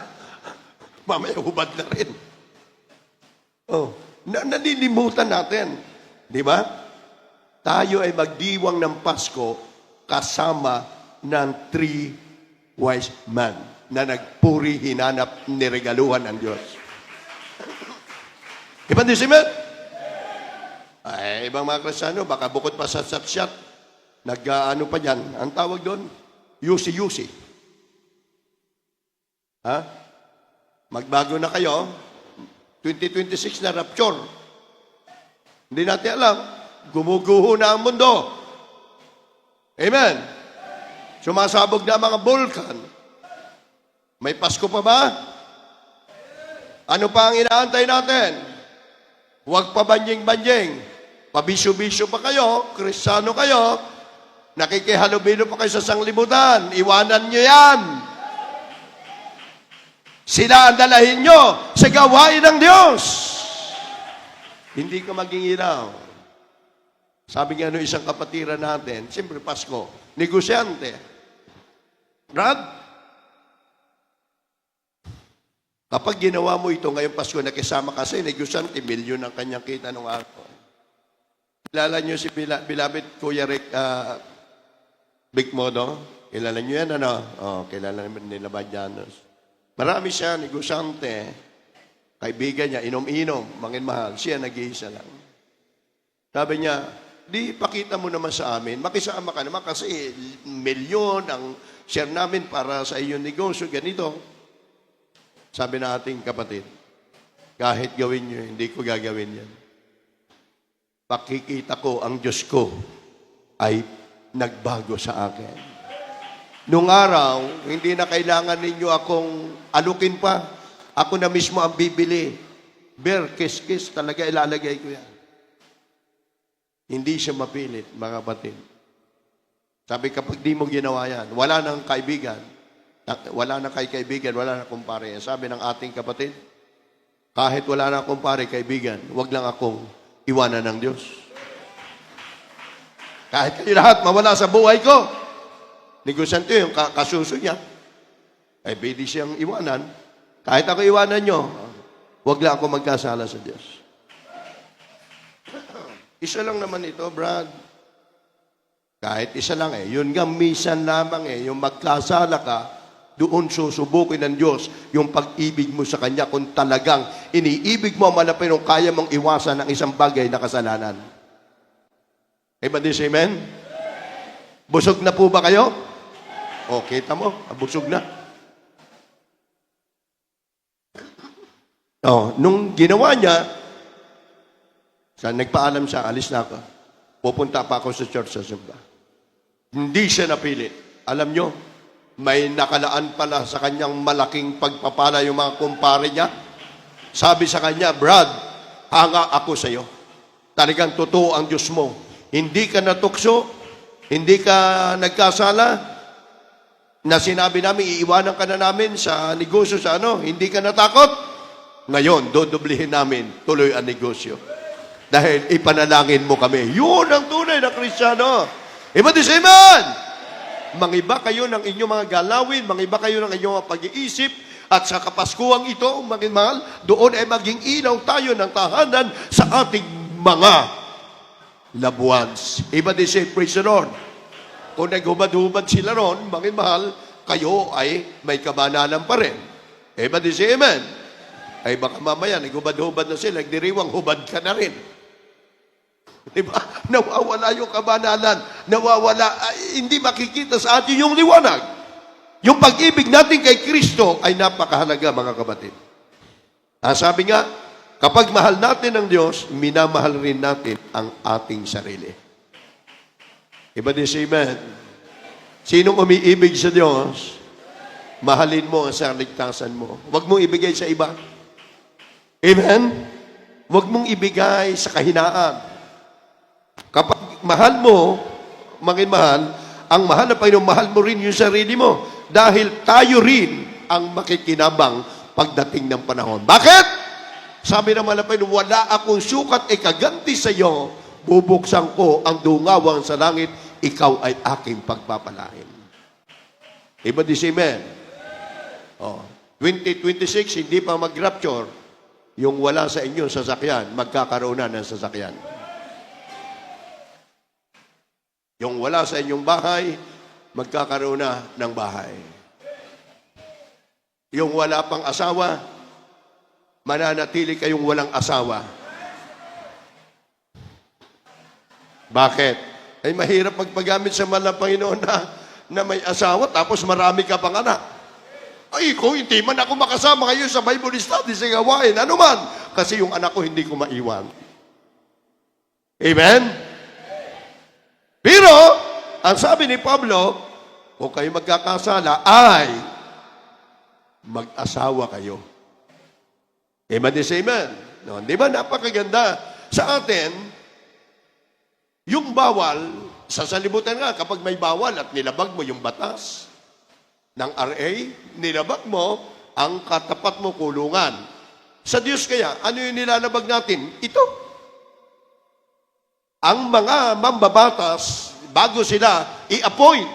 Mamaya hubad na rin. Nanilimutan natin. Di ba? Tayo ay magdiwang ng Pasko kasama ng 3 wise men na nagpuri, hinanap, niregaluhan ng Diyos. Ipandisimen? Ibang mga Kristiyano, baka bukod pa sa satsyat, nag-ano pa dyan, ang tawag doon, yusi-yusi. Magbago na kayo, 2026 na rapture. Hindi natin alam, gumuguho na ang mundo. Amen? Sumasabog na ang mga bulkan. May Pasko pa ba? Ano pa ang inaantay natin? Huwag pa banjing-banjing. Pabisyo-bisyo pa kayo, Kristiyano kayo, nakikihalubilo pa kayo sa sanglibutan. Iwanan nyo yan. Sila ang dalahin nyo sa gawain ng Diyos. Hindi ka maging ilaw. Sabi nga isang kapatiran natin, siyempre Pasko, negosyante. Brad, kapag ginawa mo ito ngayong Pasko, nakisama kasi, negosyante, milyon ang kanyang kita nung araw. Kilala niyo si beloved Kuya Rick Bigmodo? Kilala niyo yan, ano? Kilala nila Badianos. Marami siya, negosyante. Kaibigan niya, inom-inom, mangin mahal. Siya nag-iisa lang. Sabi niya, di pakita mo naman sa amin, makisama ka naman kasi milyon ang share namin para sa iyong negosyo, ganito. Sabi na ating kapatid, kahit gawin niyo, hindi ko gagawin yan. Pakikita ko ang Diyos ko ay nagbago sa akin. Nung araw, hindi na kailangan ninyo akong alukin pa. Ako na mismo ang bibili. Kiss, talaga ilalagay ko yan. Hindi siya mapilit, mga kapatid. Sabi, kapag di mo ginawa yan, wala nang kaibigan. Wala na kay kaibigan, wala na kumpare. Sabi ng ating kapatid, kahit wala na kumpare, kaibigan, wag lang akong iwanan ng Diyos. Kahit kayo lahat mawala sa buhay ko, negosyante yung kasuso niya, ay pwede siyang iwanan. Kahit ako iwanan nyo, wag lang ako magkasala sa Diyos. Isa lang naman ito, Brad. Kahit isa lang Yun nga, minsan lamang yung magkasala ka, doon susubukin ng Diyos yung pag-ibig mo sa Kanya kung talagang iniibig mo malapit kung kaya mong iwasan ng isang bagay na kasalanan. Everybody say amen? Busog na po ba kayo? O, kita mo, busog na. Nung ginawa niya, nagpaalam siya, alis na ako. Pupunta pa ako sa church sa Sumba. Hindi siya napilit. Alam nyo, may nakalaan pala sa kanyang malaking pagpapala yung mga kumpare niya. Sabi sa kanya, Brad, hanga ako sa iyo. Talagang totoo ang Diyos mo. Hindi ka natukso, hindi ka nagkasala, na sinabi namin, iiwanan ka na namin sa negosyo sa hindi ka natakot. Ngayon, dodoblihin namin, tuloy ang negosyo. Dahil ipanalangin mo kami. Yun ang tunay na Kristiyano. Everybody say amen! Mangiba kayo ng inyong mga galawin, mangiba kayo ng inyong mga pag-iisip, at sa Kapaskuhang ito, mga mahal, doon ay maging ilaw tayo ng tahanan sa ating mga loved ones. Everybody say, praise the Lord. Kung naghubad-hubad sila ron, mga mahal, kayo ay may kabanalan pa rin. Everybody say amen. Ay baka mamaya, naghubad-hubad na sila, nagdiriwang hubad ka na rin. Diba? Nawawala yung kabanalan. Nawawala, hindi makikita sa atin yung liwanag. Yung pag-ibig natin kay Kristo ay napakahalaga, mga kapatid. Sabi nga, kapag mahal natin ang Diyos, minamahal rin natin ang ating sarili. Iba din si amen. Sinong umiibig sa Diyos, mahalin mo ang sarligtasan mo. Huwag mong ibigay sa iba. Amen? Huwag mong ibigay sa kahinaan. Kapag mahal mo, mahal, ang mahal na Panginoon, mahal mo rin yung sarili mo. Dahil tayo rin ang makikinabang pagdating ng panahon. Bakit? Sabi naman ng Panginoon, wala akong sukat ikaganti sa iyo, bubuksan ko ang dungawang sa langit, ikaw ay aking pagpapalain. Iba di si amen? 2026, hindi pa mag-rapture, yung wala sa inyong sasakyan, magkakaroon na ng sasakyan. Yung wala sa inyong bahay, magkakaroon na ng bahay. Yung wala pang asawa, mananatili kayong walang asawa. Bakit? Ay mahirap magpagamit sa mahal ng Panginoon na may asawa tapos marami ka pang anak. Ay, kung hindi man ako makasama ngayon sa Bible study sa gawain, ano man? Kasi yung anak ko hindi ko maiwan. Amen? Pero, ang sabi ni Pablo, kung kayo magkakasala, ay mag-asawa kayo. Amen is amen. No, di ba napakaganda sa atin, yung bawal, sa salibutan nga, kapag may bawal at nilabag mo yung batas ng RA, nilabag mo, ang katapat mo kulungan. Sa Diyos kaya, ano yung nilalabag natin? Ito. Ang mga mambabatas, bago sila i-appoint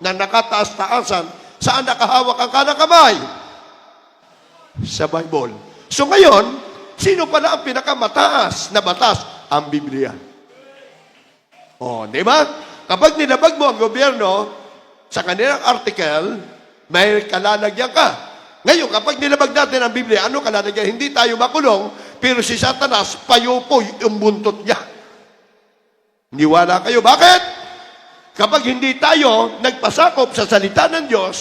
na nakataas-taasan, saan nakahawak ang kanang kamay? Sa Bible. So ngayon, sino pala ang pinakamataas na batas? Ang Biblia. Di ba? Kapag nilabag mo ang gobyerno, sa kanilang article, may kalalagyan ka. Ngayon, kapag nilabag natin ang Biblia, ano kalalagyan? Hindi tayo makulong, pero si Satanas, payupo yung buntot niya. Niwala kayo. Bakit? Kapag hindi tayo nagpasakop sa salita ng Diyos,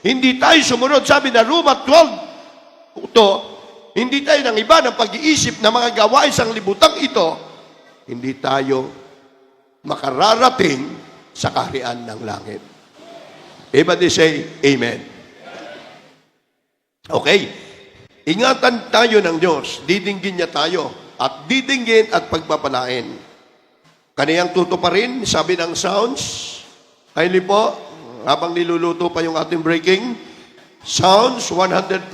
hindi tayo sumunod, sabi na Roma 12, hindi tayo ng iba ng pag-iisip na mga gawain sa libutang ito, hindi tayo makararating sa kaharian ng langit. Everybody say, Amen. Okay. Ingatan tayo ng Diyos. Didinggin niya tayo. At didinggin at pagpapalain. Kaniyang tutuparin, sabi ng sounds. Kindly po, habang niluluto pa yung ating breaking. Sounds 145,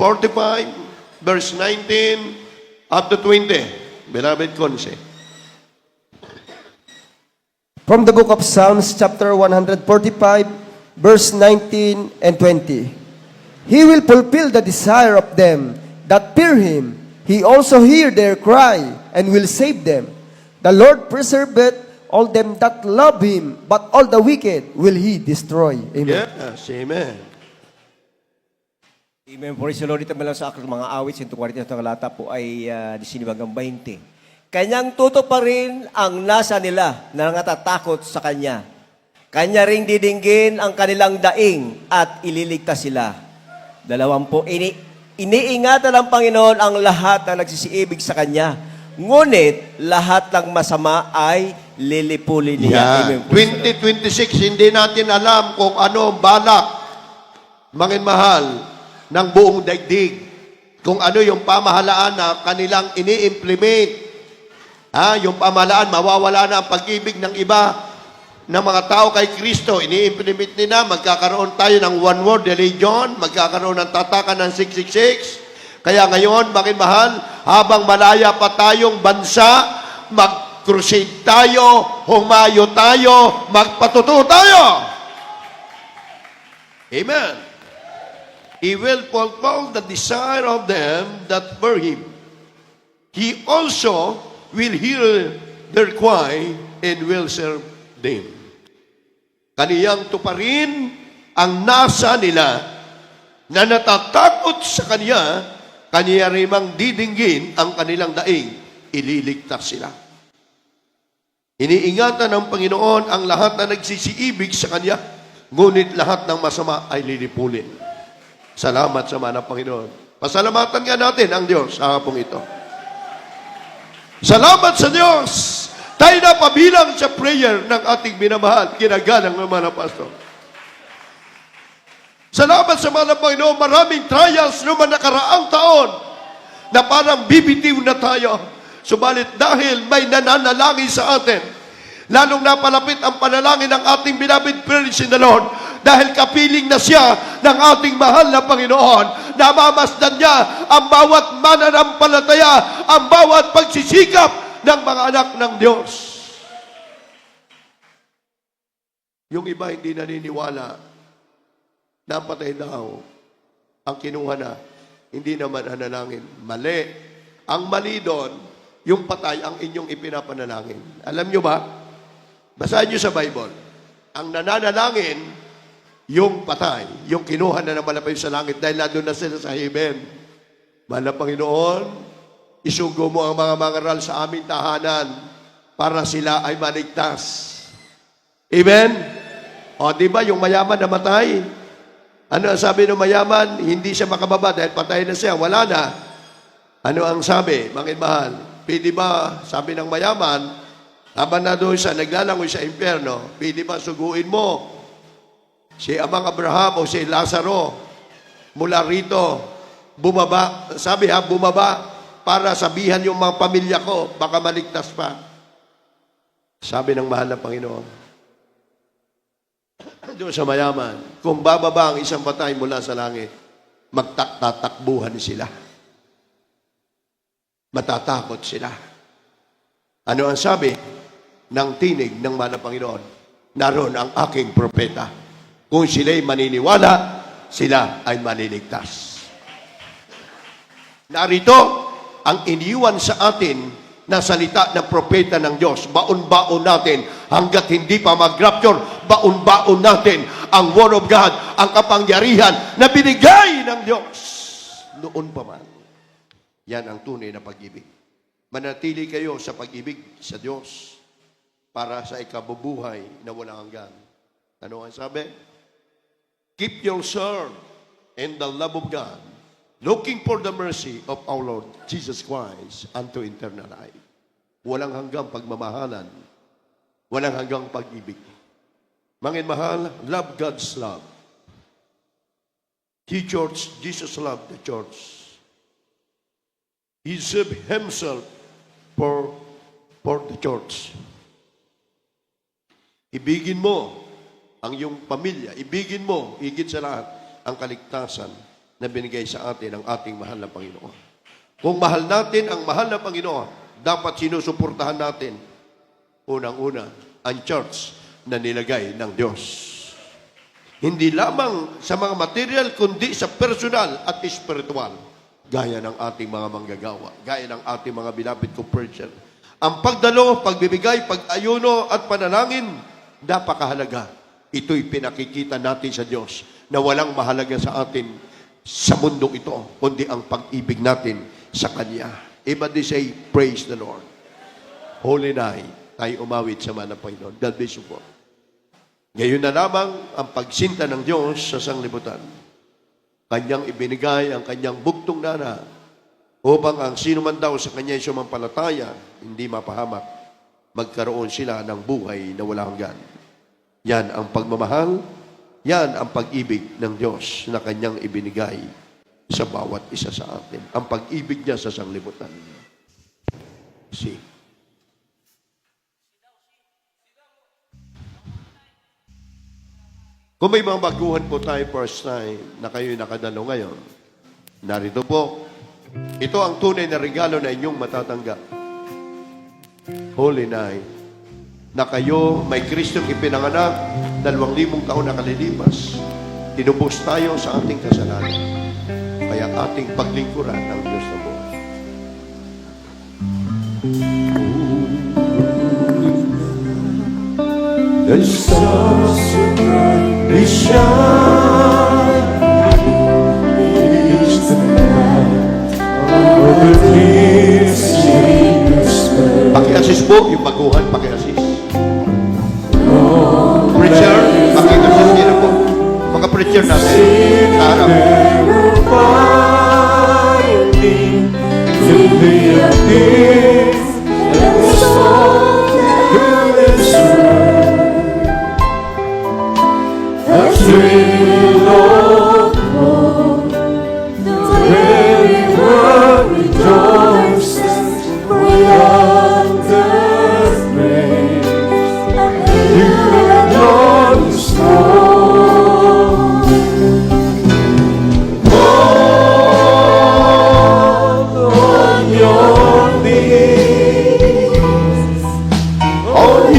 verse 19 up to 20. Beloved Conse.
From the book of Psalms, chapter 145, verse 19 and 20. He will fulfill the desire of them that fear him. He also hear their cry and will save them. The Lord preserveth all them that love him, but all the wicked will he destroy. Amen.
Yes, amen.
Amen. Praise the Lord. Dito lang sa aking mga awit, 140 na talata po ay 19 hanggang 20. Kanyang tutuparin ang nasa nila na nangatatakot sa Kanya. Kanya ring didinggin ang kanilang daing at ililigtas sila. 20, iniingatan ng Panginoon ang lahat na nagsisiibig sa Kanya. Ngunit lahat ng masama ay lilipulin niya. Amen.
2026, hindi natin alam kung ano ang balak, mangin mahal, ng buong daigdig. Kung ano yung pamahalaan na kanilang ini-implement. Yung pamahalaan, mawawala na ang pag-ibig ng iba ng mga tao kay Kristo. Ini-implement nila, magkakaroon tayo ng one world religion, magkakaroon ng tatakan ng 666. Kaya ngayon, mangin mahal, habang malaya pa tayong bansa, mag-crusade tayo, humayo tayo, magpatuto tayo. Amen. He will fulfill the desire of them that fear him. He also will hear their cry and will serve them. Kaniyang tuparin ang nasa nila na natatakot sa Kanya, Kaniya rimang didinggin ang kanilang daing, ililigtas sila. Iniingatan ng Panginoon ang lahat na nagsisiibig sa Kanya, ngunit lahat ng masama ay lilipulin. Salamat sa mga ng Panginoon. Pasalamatan nga natin ang Diyos sa hapong ito. Salamat sa Diyos! Tayo na pabilang sa prayer ng ating minamahal, ginagalang ng mga pastor. Salamat sa mga ng Panginoon, maraming trials naman nakaraang taon na parang bibitiw na tayo. Subalit dahil may nananalangin sa atin, lalong napalapit ang panalangin ng ating beloved friends in the Lord, dahil kapiling na siya ng ating mahal na Panginoon, namamasdan niya ang bawat mananampalataya, ang bawat pagsisikap ng mga anak ng Diyos. Yung iba hindi naniniwala na patay daw ang kinuha na, hindi naman nanalangin. Mali. Ang mali doon, yung patay ang inyong ipinapanalangin. Alam nyo ba? Basahin nyo sa Bible. Ang nananalangin, yung patay, yung kinuha na namalapay sa langit dahil nandun na sila sa heaven. Mahal na Panginoon, isugo mo ang mga mangaral sa aming tahanan para sila ay maligtas. Amen? O, di ba yung mayaman na matay? Ano ang sabi ng mayaman? Hindi siya makababa dahil patay na siya. Wala na. Ano ang sabi? Mangin mahal. Pwede ba, sabi ng mayaman, habang na doon siya, naglalangoy sa impyerno, pwede ba suguin mo si Amang Abraham o si Lazaro mula rito, bumaba, sabi bumaba para sabihan yung mga pamilya ko, baka maligtas pa. Sabi ng mahal na Panginoon, doon sa mayaman, kung bababa ang isang patay mula sa langit, magtatakbuhan sila. Matatakot sila. Ano ang sabi ng tinig ng mahal na Panginoon? Naroon ang aking propeta. Kung sila'y maniniwala, sila ay maliligtas. Narito ang iniwan sa atin na salita ng propeta ng Diyos. Baon-baon natin hanggat hindi pa mag-rapture, baon-baon natin ang Word of God, ang kapangyarihan na binigay ng Diyos noon pa man. Yan ang tunay na pag-ibig. Manatili kayo sa pag-ibig sa Diyos para sa ikabubuhay na walang hanggan. Ano ang sabi? Keep yourself in the love of God, looking for the mercy of our Lord Jesus Christ unto eternal life. Walang hanggang pagmamahalan, walang hanggang pag-ibig. Mangin mahal, love God's love. Jesus loved the church. He saved himself for the church. Ibigin mo ang iyong pamilya. Ibigin mo, higit sa lahat, ang kaligtasan na binigay sa atin ng ating mahal na Panginoon. Kung mahal natin ang mahal na Panginoon, dapat sinusuportahan natin, unang-una, ang church na nilagay ng Diyos. Hindi lamang sa mga material, kundi sa personal at spiritual. Gaya ng ating mga manggagawa, gaya ng ating mga bilapid conversion. Ang pagdalo, pagbibigay, pag-ayuno at panalangin, napakahalaga. Ito'y pinakikita natin sa Diyos na walang mahalaga sa atin sa mundong ito, kundi ang pag-ibig natin sa Kanya. Everybody say, praise the Lord. Holy night, tayo umawit sa mga Panginoon. God bless you po. Ngayon na lamang ang pagsinta ng Diyos sa sanglibutan. Kanyang ibinigay ang kanyang bugtong dana upang ang sino man daw sa kanya sumampalataya, hindi mapahamak, magkaroon sila ng buhay na walang hanggan. Yan ang pagmamahal, yan ang pag-ibig ng Diyos na kanyang ibinigay sa bawat isa sa atin. Ang pag-ibig niya sa sanglibutan. See. Kung may mga baguhan po tayo first time na kayo'y nakadalo ngayon, narito po, ito ang tunay na regalo na inyong matatanggap. Holy night, na kayo may Kristong ipinanganak, 2,000 taon na kalilipas, tinubos tayo sa ating kasalanan. Kaya ating paglingkuran ang Diyos na buhay. The stars brightly shine, is the light of the Savior's birth. Paki-assist po, yung baguhan, paki-assist. Preacher, paki-assist nila po. Mga preacher natin, sa harap.
Thrill of hope, the very world rejoices, we others praise, you alone the storm. Fall on your knees, on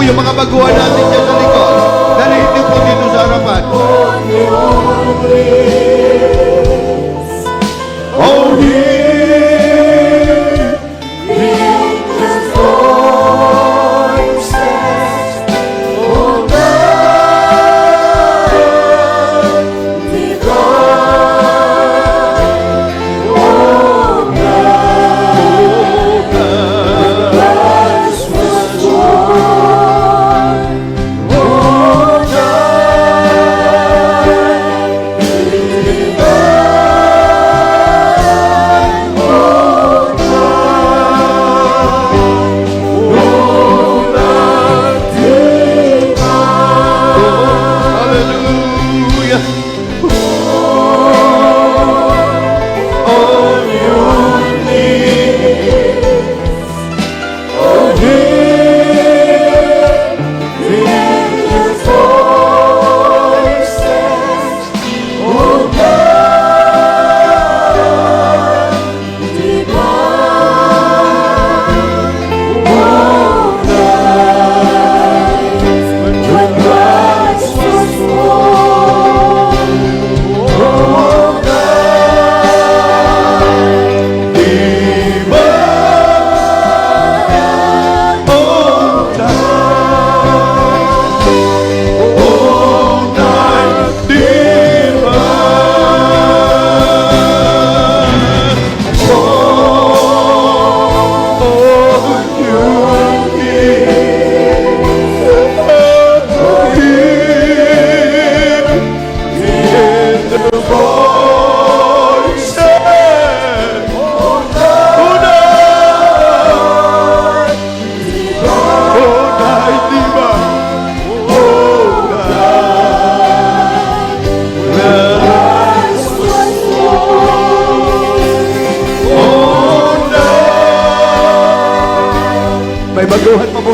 yung mga baguhan natin dyan sa likod. Dalihin po dito sa harapan. Oh,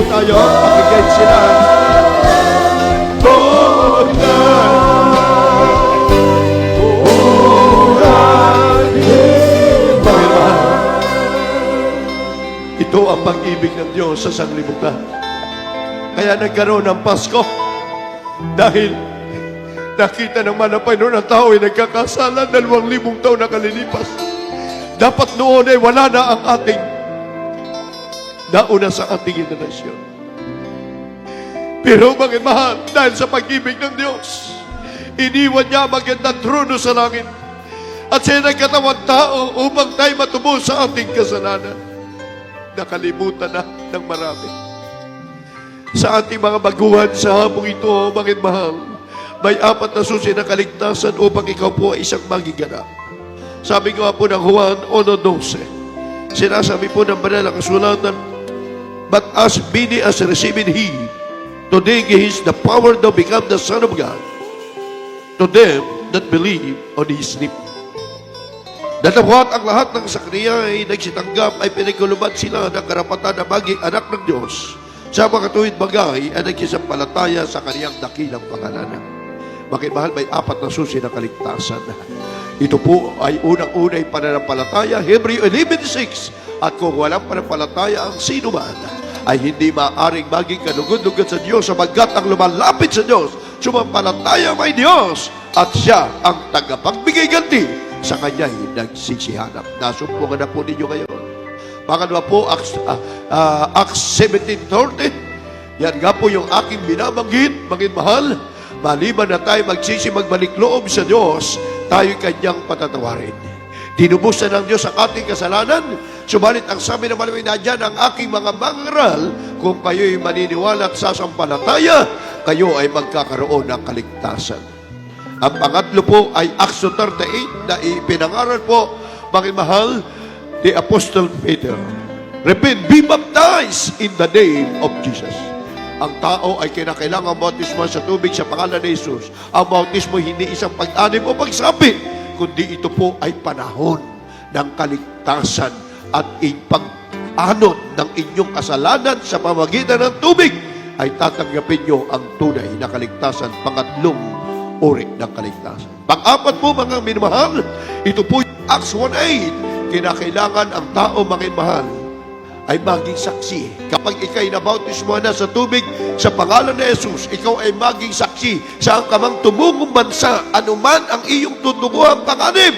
tayo. Pakinggan sila. Ito ang pag-ibig ng Diyos sa sanglibutan. Kaya nagkaroon ng Pasko dahil nakita ng Panginoon ng tao ay nagkakasala 2,000 taon na kalilipas. Dapat noon ay wala na ang ating nauna sa ating generasyon. Pero mga mahal, dahil sa pag-ibig ng Diyos, iniwan niya ang magandang trono sa langit at siya nagkatawang tao upang tayo matubos sa ating kasalanan. Nakalimutan na ng marami. Sa ating mga baguhan sa hapong ito, mga mahal, may 4 na susi na kaligtasan upang ikaw po ay isang magiganap. Sabi nga po ng Juan 1:12, sinasabi po ng banal na kasulatan, but as many as received He, to them is the power to become the Son of God, to them that believe on His name. Datapwat ang lahat ng sa Kanya ay nagsitanggap ay pinagkuluban sila ng karapatan na maging anak ng Diyos sa mga tuwid bagay ay nagsisampalataya sa Kanyang dakilang pangalan. Bakit mahal, may 4 na susi na kaligtasan. Ito po ay unang-unay pananampalataya, Hebreo 11:6. At kung walang pananampalataya ang sino man, ay hindi maaaring maging kanugod-lugod sa Diyos sapagkat ang lumalapit sa Diyos, sumampalataya may Diyos at siya ang tagapagbigay ganti sa Kanya'y nagsisihanap. Nasumpungan na po ninyo ngayon. Pangalawa po, Acts 17:30. Yan nga po yung aking binabanggit, mga mahal. Maliban na tayo magbalik loob sa Diyos, tayo Kanyang patatawarin. Dinubos na ng Diyos ang ating kasalanan, subalit ang sabi naman namin na dyan, ang aking mga mangaral, kung kayo'y maniniwala at sasampalataya, kayo ay magkakaroon ng kaligtasan. Ang pangatlo po ay Acts 38 na ipinangaral po, mga mahal, the Apostle Peter. Repent, be baptized in the name of Jesus. Ang tao ay kinakailangan bautismo sa tubig sa pangalan ni Jesus. Ang bautismo hindi isang pag-anim o pagsabi, kundi ito po ay panahon ng kaligtasan at pag-anod ng inyong kasalanan sa pamagitan ng tubig ay tatanggapin nyo ang tunay na kaligtasan, pangatlong uri ng kaligtasan. Pang-apat po mga minamahal, ito po yung Acts 1:8, kinakailangan ang tao mga mahal ay maging saksi. Kapag ikay nabautismo na sa tubig sa pangalan ni Jesus, ikaw ay maging saksi saan ka mang tumungong bansa, anuman ang iyong tutuguhang panganib,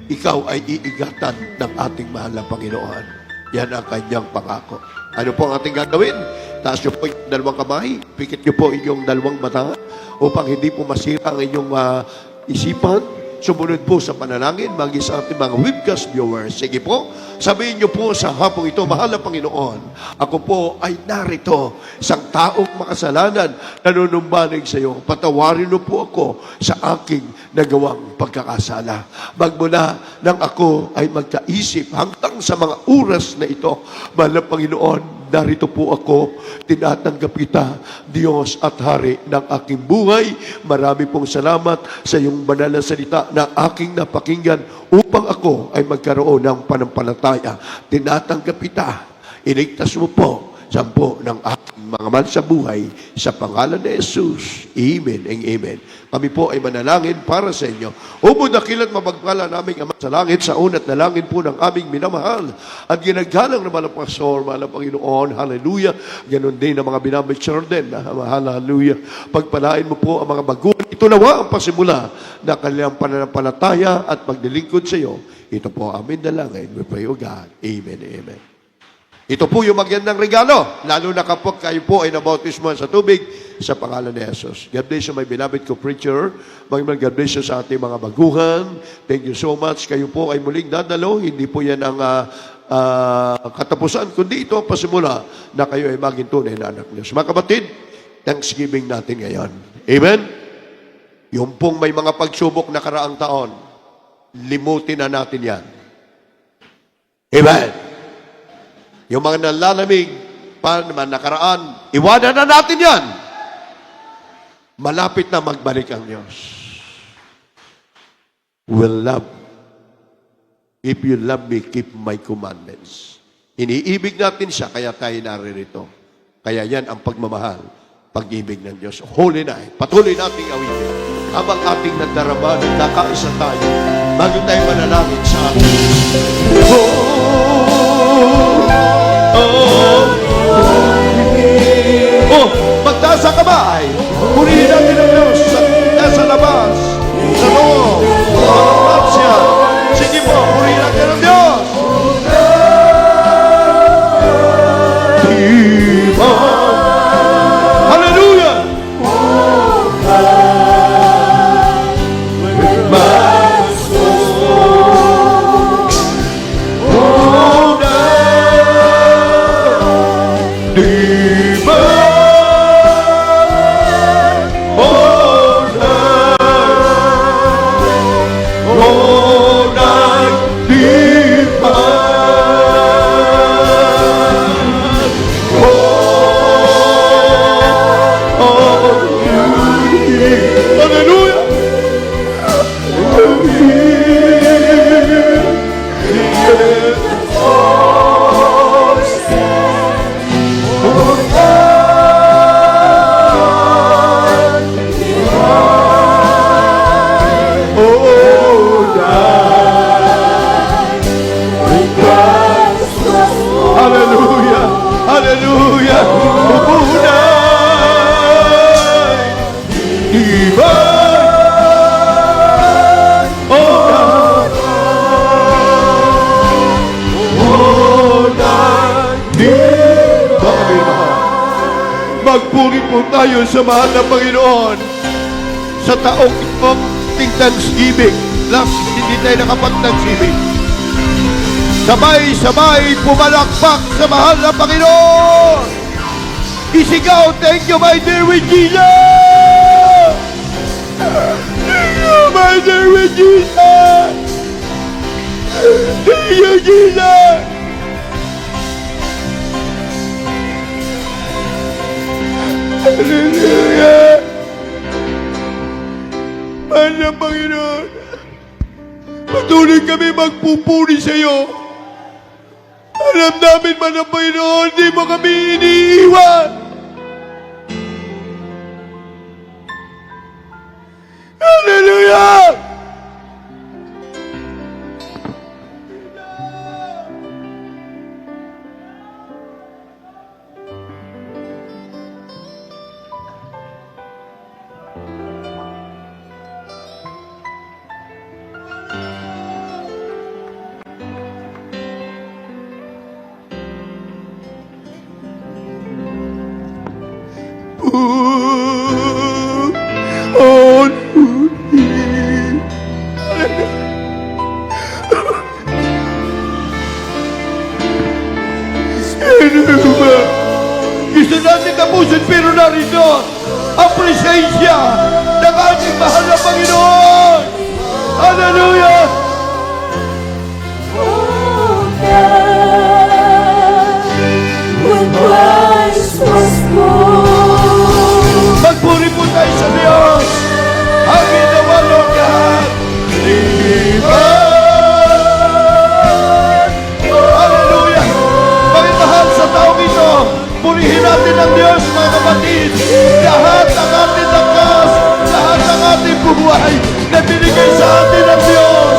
ikaw ay iigatan ng ating mahal na Panginoon. Yan ang Kanyang pangako. Ano po ang ating gagawin? Taas niyo po yung 2 kamay, pikit niyo po inyong 2 mata upang hindi po masira ang inyong isipan. Sumunod po sa panalangin, maging sa ating mga webcast viewers. Sige po, sabihin niyo po sa hapong ito, mahal na Panginoon, ako po ay narito, isang taong makasalanan, nanunumbanig sa iyo. Patawarin niyo po ako sa aking nagawang pagkakasala. Magmula nang ako ay magkaisip hanggang sa mga oras na ito, mahal na Panginoon, narito po ako, tinatanggap kita, Diyos at Hari ng aking buhay. Marami pong salamat sa iyong banal na salita na aking napakinggan upang ako ay magkaroon ng panampalataya. Tinatanggap kita, iligtas mo po, 10 ng aking mga mahal sa buhay, sa pangalan ni Jesus. Amen and amen. Kami po ay manalangin para sa inyo. Dakilat mapagpala naming Ama sa langit, sa unat na langit po ng aming minamahal at ginagalang na mahal na Pastor, mahal na Panginoon, hallelujah. Ganon din ang mga binabitsyor din, mahal, hallelujah. Pagpalain mo po ang mga baguhan. Ito nawa ang pasimula na kanilang pananampalataya at pagdilingkod sa iyo. Ito po amin dalangin. We pray, O God. Amen, amen. Ito po yung magandang regalo, lalo na kapag kayo po ay nabautismo sa tubig sa pangalan ni Jesus. God bless you, my beloved co-preacher. God bless you sa ating mga baguhan. Thank you so much. Kayo po ay muling dadalo. Hindi po yan ang katapusan, kundi ito ang pasimula na kayo ay maging tunay na anak Diyos. Mga kapatid, Thanksgiving natin ngayon. Amen? Yung pong may mga pagsubok na karaang taon, limutin na natin yan. Amen? Yung mga nalalamig pa naman nakaraan, iwanan na natin yan. Malapit na magbalik ang Diyos. Will love. If you love me, keep my commandments. Iniibig natin siya, kaya tayo naririto. Kaya yan ang pagmamahal, pag-ibig ng Diyos. Holy night. Patuloy nating awitin. Habang ating nagdarama, nagkakaisa tayo, bago tayo manalangin sa ating magtaas ang kamay. Purihin natin ang Diyos sa labas, sa loob, mga matsya. Sige po, purihin natin ang Diyos. Diba? Hallelujah! Hallelujah! Hallelujah! Upunay! Diba? Magpuri po tayo sa mahal na Panginoon sa taong itong Thanksgiving. Last, hindi tayo nakapag-Thanksgiving. Sabay-sabay pumalakpak sa mahal na Panginoon. Isigaw, thank you, my dear with Jesus! Thank you, my dear with Jesus! Thank you, Jesus! Hallelujah! Mahal na Panginoon, patuloy kami magpupuri sa iyo. Alam namin man ang Panginoon, di mo kami iniiwan. Hallelujah! Gusto natin tapusin pero narito ang presensya ng ating mahal na Panginoon. Hallelujah!
When Christ was born,
Magpuri po tayo sa Diyos. Ang ginawa ng lahat. Hallelujah! Pagmamahal sa taong ito, purihin natin ang Diyos, mga kapatid. Lahat ng ating lakas, lahat ng ating buhay na binigay sa atin ng Diyos.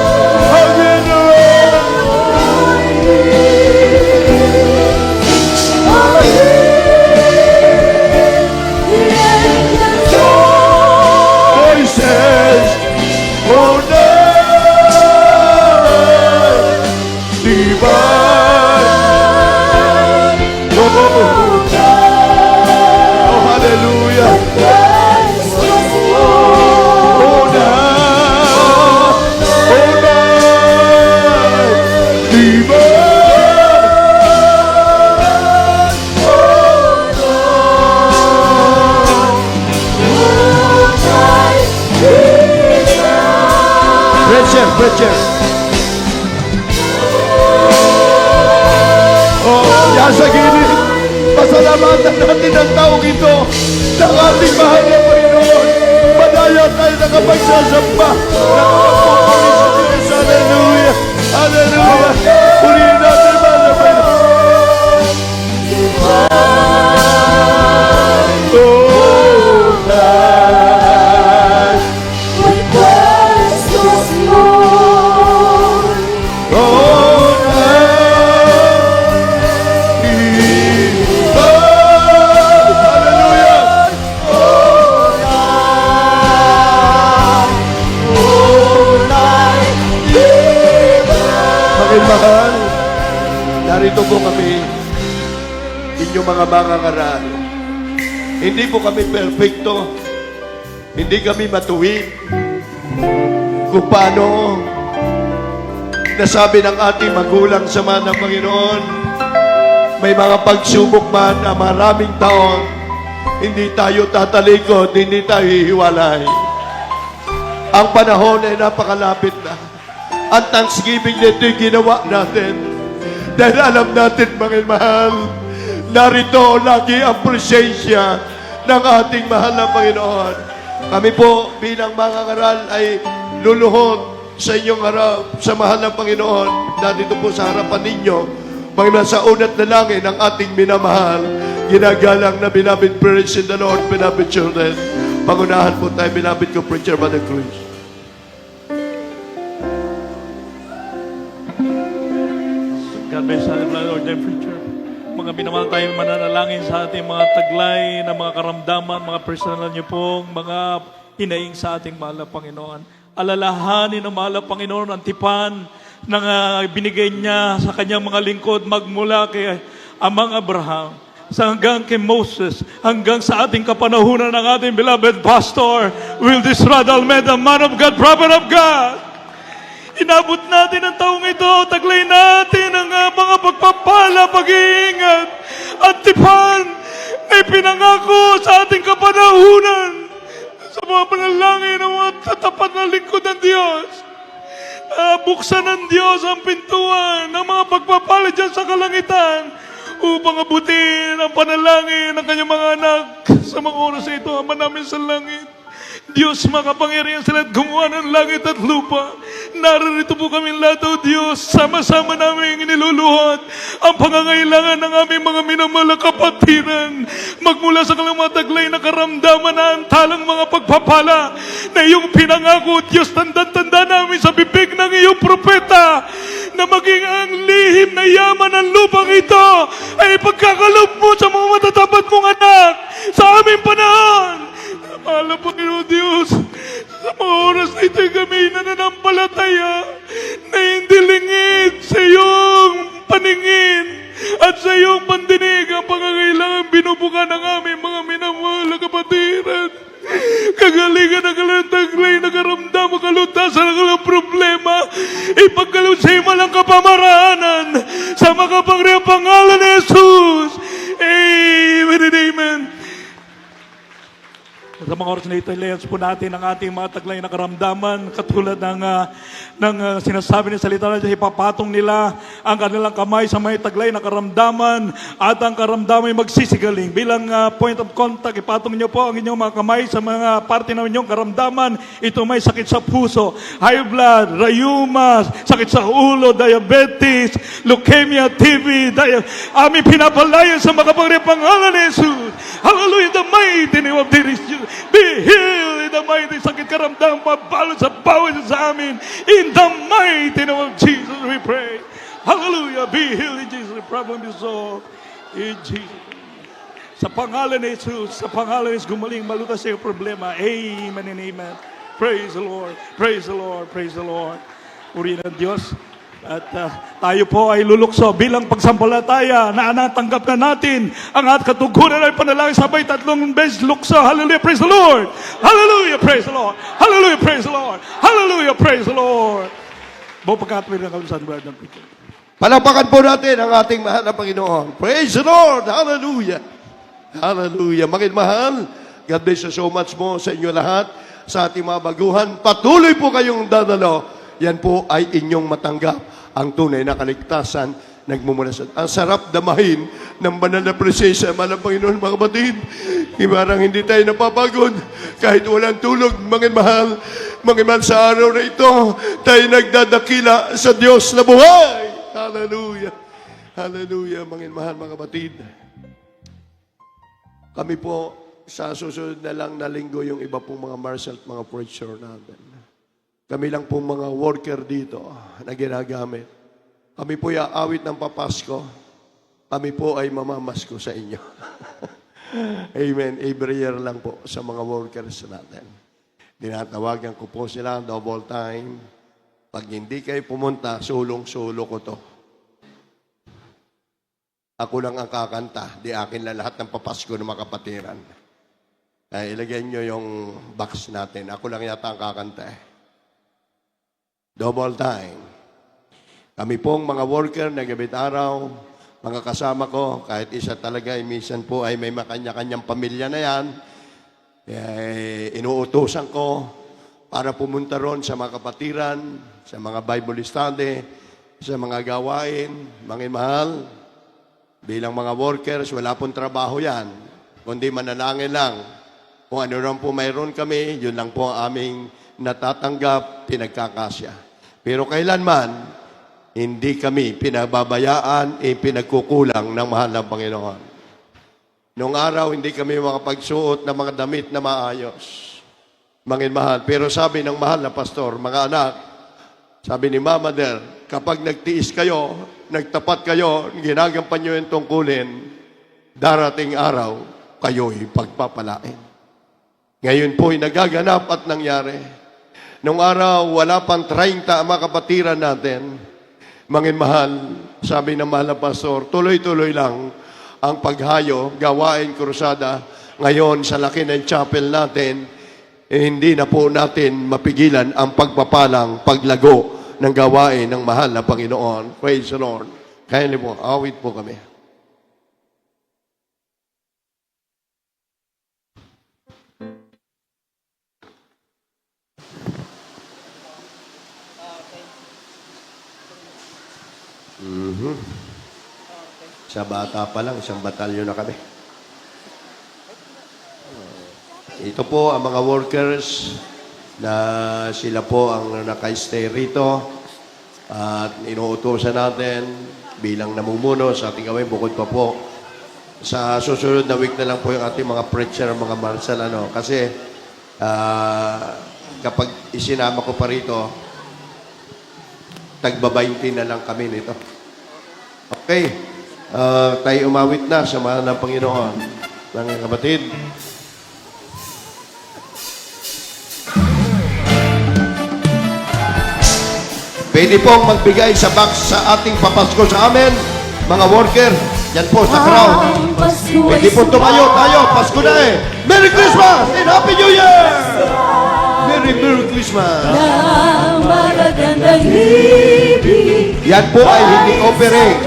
Voices, oh, divine. Oh, hallelujah.
Christ was born.
Preacher. Oh, yan sa gilid. Pasalamatan natin ang taong ito ng ating mahal na Panginoon. Madaya tayo nakapagsasamba. Nakapagpupuli sa Diyos. Hallelujah. Hallelujah. Purihin natin mahal na Panginoon. mga mangangaral. Hindi po kami perfecto. Hindi kami matuwid. Kung paano nasabi ng ating magulang sa mga ng Panginoon, may mga pagsubok man na maraming taon, hindi tayo tatalikod, hindi tayo hihiwalay. Ang panahon ay napakalapit na. Ang Thanksgiving nito'y ginawa natin. Dahil alam natin, mga mahal, narito lagi ang presensya ng ating mahal na Panginoon. Kami po bilang mga ngaral ay luluhod sa inyong harap, sa mahal na Panginoon, na dito po sa harapan ninyo, Panginoon, sa unat na langit ng ating minamahal, ginagalang na beloved parents in the Lord, beloved children. Pangunahan po tayo, beloved ko, Preacher Mother Cruz.
God bless our Lord and Preacher. Mga minamahal tayong mananalangin sa ating mga taglay na mga karamdaman, mga personal niyo pong mga hinaing sa ating mahal na Panginoon. Alalahanin ng mahal na Panginoon ang tipan ng binigay niya sa kanyang mga lingkod magmula kay Amang Abraham hanggang kay Moses, hanggang sa ating kapanahunan ng ating beloved pastor, Will Disrad Almeida, man of God, prophet of God. Inabot natin ang taong ito, taglay natin ang mga pagpapala, pag-iingat, at tipan na ipinangako sa ating kapanahunan sa mga panalangin ng mga tatapat na lingkod ng Diyos. Buksan ng Diyos ang pintuan ng mga pagpapala dyan sa kalangitan upang abutin ang panalangin ng kanyang mga anak sa mga oras ito, Ama namin sa langit. Diyos, makapangyarihan sa lahat gumawa ng langit at lupa. Narito po kami lahat, O Diyos, sama-sama namin iniluluhod ang pangangailangan ng aming mga minamahal na kapatiran. Magmula sa kanilang mga taglay na karamdaman na antalang mga pagpapala na iyong pinangako, Diyos, tanda-tanda namin sa bibig ng iyong propeta na maging ang lihim na yaman ng lupang ito ay pagkakalob mo sa mga matatapat mong anak sa aming panahon. Mahal na Panginoon Diyos, sa mga oras na ito'y kami nananampalataya na hindi lingid sa iyong paningin at sa iyong pandinig ang pangangailangan binubuka ng aming mga minamahal na kapatiran. Kagalingan ng kanilang taglay na karamdaman, kalutasan ng kanilang problema, ipagkalusay malang kapamaraanan sa makapangyarihang pangalan ni Jesus. Amen and amen. Sa mga oras na ito, layas po natin ang ating mga taglay na karamdaman katulad ng sinasabi ng salita na ipapatong nila ang kanilang kamay sa may taglay na karamdaman at ang karamdaman ay magsisigaling. Bilang point of contact, ipatong niyo po ang inyong mga kamay sa mga parte ng inyong karamdaman. Ito may sakit sa puso, high blood, rheuma, sakit sa ulo, diabetes, leukemia, TB, aming pinapalayan sa makapangyarihang pangalan ni Jesus. Hallelujah, in the mighty name of Jesus. Be healed in the mighty sakit karamdaman, mabalot sa bawat sa amin. In the mighty name of Jesus we pray. Hallelujah. Be healed in Jesus. The problem is solved in Jesus. Sa pangalan ni Jesus, sa pangalan ni Jesus, gumaling, malutas sa iyong problema. Amen and amen. Praise the Lord. Praise the Lord. Praise the Lord. Purihin ang Diyos. At tayo po ay lulukso bilang pagsampalataya na natanggap na natin ang at katugunan ay panalangin sabay 3 beses lukso. Hallelujah, praise the Lord. Hallelujah, praise the Lord. Hallelujah, praise the Lord. Hallelujah, praise the Lord. Buong pagkatwid ng kalusan ng Lord.
Palapakan po natin ang ating mahal na Panginoon. Praise the Lord. Hallelujah. Hallelujah. Mahal, God bless you so much mo sa inyo lahat, sa ating mga baguhan. Patuloy po kayong dadalo. Yan po ay inyong matanggap ang tunay na kaligtasan nagmumula sa... Ang sarap damahin ng banal na presensya, mahal na Panginoon, mga kapatid. Parang hindi tayo napapagod kahit walang tulog, mga mahal sa araw na ito, tayo nagdadakila sa Diyos na buhay. Hallelujah. Hallelujah, mga mahal, mga kapatid. Kami po, sa susunod na lang na linggo, yung iba pong mga marshal at mga preacher natin. Kami lang pong mga worker dito na ginagamit. Kami po aawit ng papasko. Kami po ay mamamasko sa inyo. Amen. Every year lang po sa mga workers natin. Dinatawagan ko po sila double time. Pag hindi kayo pumunta, sulong-sulo ko to. Ako lang ang kakanta, di akin lang lahat ng papasko ng mga kapatiran. Kaya ilagay nyo yung box natin. Ako lang yata ang kakanta eh. Double time. Kami pong mga worker na gabit araw, mga kasama ko, kahit isa talaga, minsan po ay may makanya-kanyang pamilya na yan, inuutosan ko para pumunta ron sa mga kapatiran, sa mga Bible study, sa mga gawain, mga mahal. Bilang mga workers, wala pong trabaho yan, kundi manalangin lang. Kung ano rin po mayroon kami, yun lang po ang aming natatanggap, pinagkakasya. Pero kailanman, hindi kami pinababayaan, pinagkukulang ng mahal ng Panginoon. Noong araw, hindi kami makapagsuot ng mga damit na maayos. Mga mahal. Pero sabi ng mahal na pastor, mga anak, sabi ni Mama Der, kapag nagtiis kayo, nagtapat kayo, ginagampan nyo yung tungkulin, darating araw, kayo'y pagpapalain. Ngayon po'y nagaganap at nangyari. Noong araw, wala pang 30 ang mga kapatiran natin. Mga mahal, sabi ng mahal na pastor, tuloy-tuloy lang ang paghayo, gawain, krusada. Ngayon, sa laki ng chapel natin, hindi na po natin mapigilan ang pagpapalang, paglago ng gawain ng mahal na Panginoon. Praise the Lord. Kaya niyo po, awit po kami. Sa bata pa lang, isang batalyon na kami. Ito po ang mga workers na sila po ang naka-stay rito at inuutosan natin bilang namumuno sa ating gawin. Bukod pa po sa susunod na week na lang po yung ating mga preacher, mga marshal, kasi kapag isinama ko pa rito, tagbabainti na lang kami nito. Okay. Tayo umawit na sa mahal ng Panginoon. Mga kapatid, pwede pong magbigay sa box sa ating papasko sa amin, mga worker. Yan po sa crowd. Pwede po tumayo tayo. Pasko na eh. Merry Christmas and Happy New Year! Merry Christmas! Yan po ay hindi offering.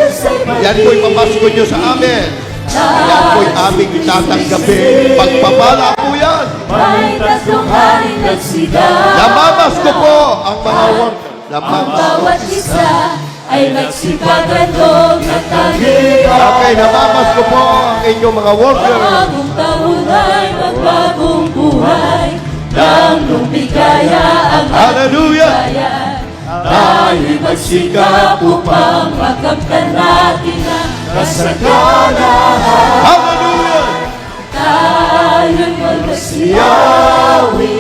Yan po ay papasko nyo sa amin. Yan po ay aming tatanggapin. Pagpapala po yan.
May tatlong haring nagsigaw.
Namamas ko po ang mga worker.
Ang bawat isa ay nagsipagandog na tahiya.
Okay, namamas ko po ang inyong mga worker.
Bagong taon ay magbagong buhay. Nang lumigaya ang
Hallelujah!
bayan. Tayo'y magsikap upang makamtan natin ang kasaganahan.
Hallelujah!
Tayo'y magsiyawi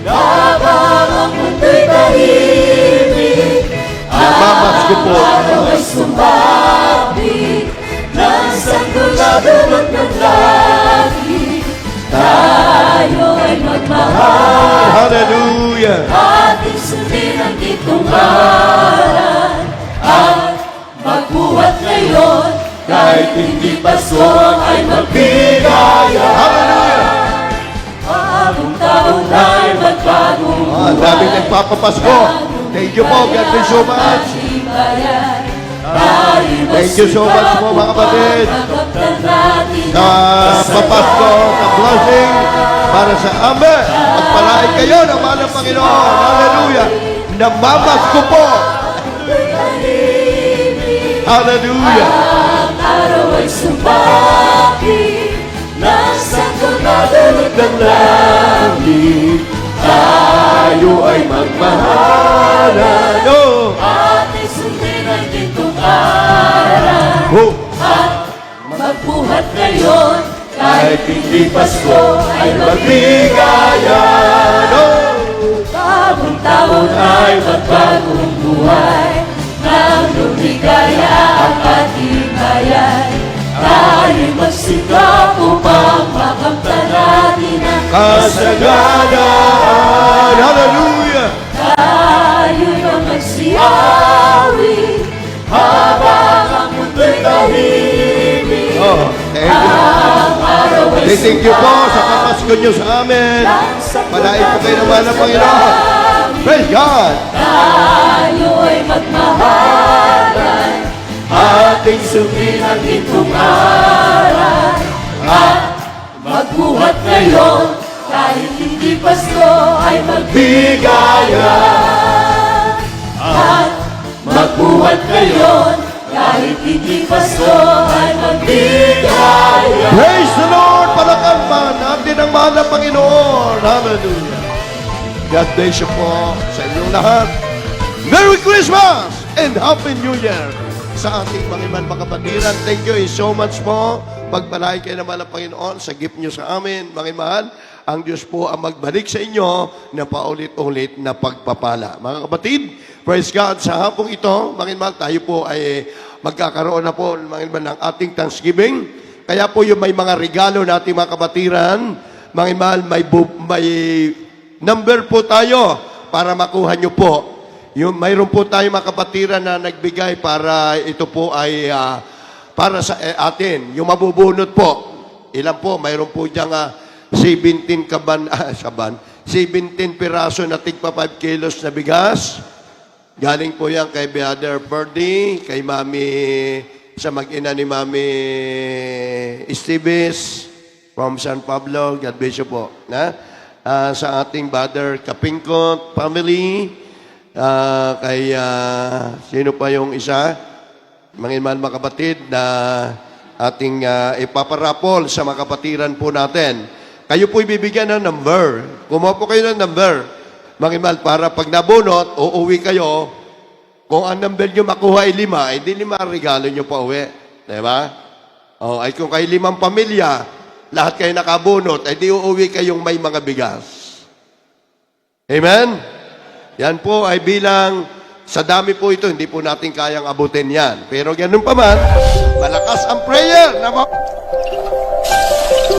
habang ang mundo'y tahimik.
Namamas ko po.
Araw ay sumabit ng sanggol na dulot ng langit. Tayo ay magmahal.
Hallelujah!
Ating sundin ang itong ngalan at magbuhat ngayon kahit hindi Pasko ay magbigaya. Bagong taon ay magbagong
Ang daming nagpapapasko. Thank you po. God bless you so much. Thank you so much po mga kapatid. Sa papasko, sa blessing, para sa amin. Magpalain kayo ng mahal ng Panginoon. Hallelujah. Namamas ko po. Hallelujah.
Ang araw ay sumabit ng sanggol na dulot ng langit. Tayo ay magmahalan.
No.
Ating sundin ang itong aral
Oh.
at magbuhat ngayon kahit hindi Pasko ay magbigaya. Bagong taon ay magbagong buhay. Nang lumigaya ang ating bayan, tayo'y magsikap upang makamtan natin ang
Kasaganan. Hallelujah.
tayo'y magsiyawi habang ang mundo'y tahimik.
Thank you po sa pamasko nyo sa amin. Palain po kayo naman ng Panginoon. Praise God!
Tayo'y magmahalan, ating sundin ang itong aral, at magbuhat ngayon, kahit hindi Pasko ay magbigayan. At magbuhat ngayon, kahit hindi Pasko ay magbigayan.
Praise the Lord! Palakpan pa natin ang mahal na Panginoon. Hallelujah! God bless you po sa inyong lahat. Merry Christmas and Happy New Year sa ating mga iman mga kapatiran. Thank you so much po. Pagpalain kayo naman ng Panginoon sa gift nyo sa amin, mga mahal. Ang Diyos po ang magbalik sa inyo na paulit-ulit na pagpapala. Mga kapatid, praise God, sa hapong ito, mga mahal, tayo po ay magkakaroon na po mga mahal, ng ating Thanksgiving. Kaya po yung may mga regalo natin mga kapatiran, mga mahal, may number po tayo para makuha nyo po. Yung, mayroon po tayo mga kapatiran na nagbigay para ito po ay para sa atin. Yung mabubunot po. Ilan po? Mayroon po diyang 17 piraso na tigpa 5 kilos na bigas. Galing po yan kay Brother Ferdy, kay Mami, sa mag-ina ni Mami Esteves from San Pablo. God bless you po. Sa ating Brother Kapingkot family, kay sino pa yung isa? Mga mga kapatid na ating ipaparapol sa mga kapatiran po natin. Kayo po ibibigyan ng number. Kumuha po kayo ng number. Mga mahal, para pag nabunot, uuwi kayo. Kung ang number nyo makuha ay 5, di 5 ang regalo nyo pa uwi. Diba? Ay kung kayo 5 pamilya, lahat kayo nakabunot, ay di uuwi kayong may mga bigas. Amen? Yan po ay bilang, sa dami po ito, hindi po natin kayang abutin yan. Pero ganun pa man, malakas ang prayer na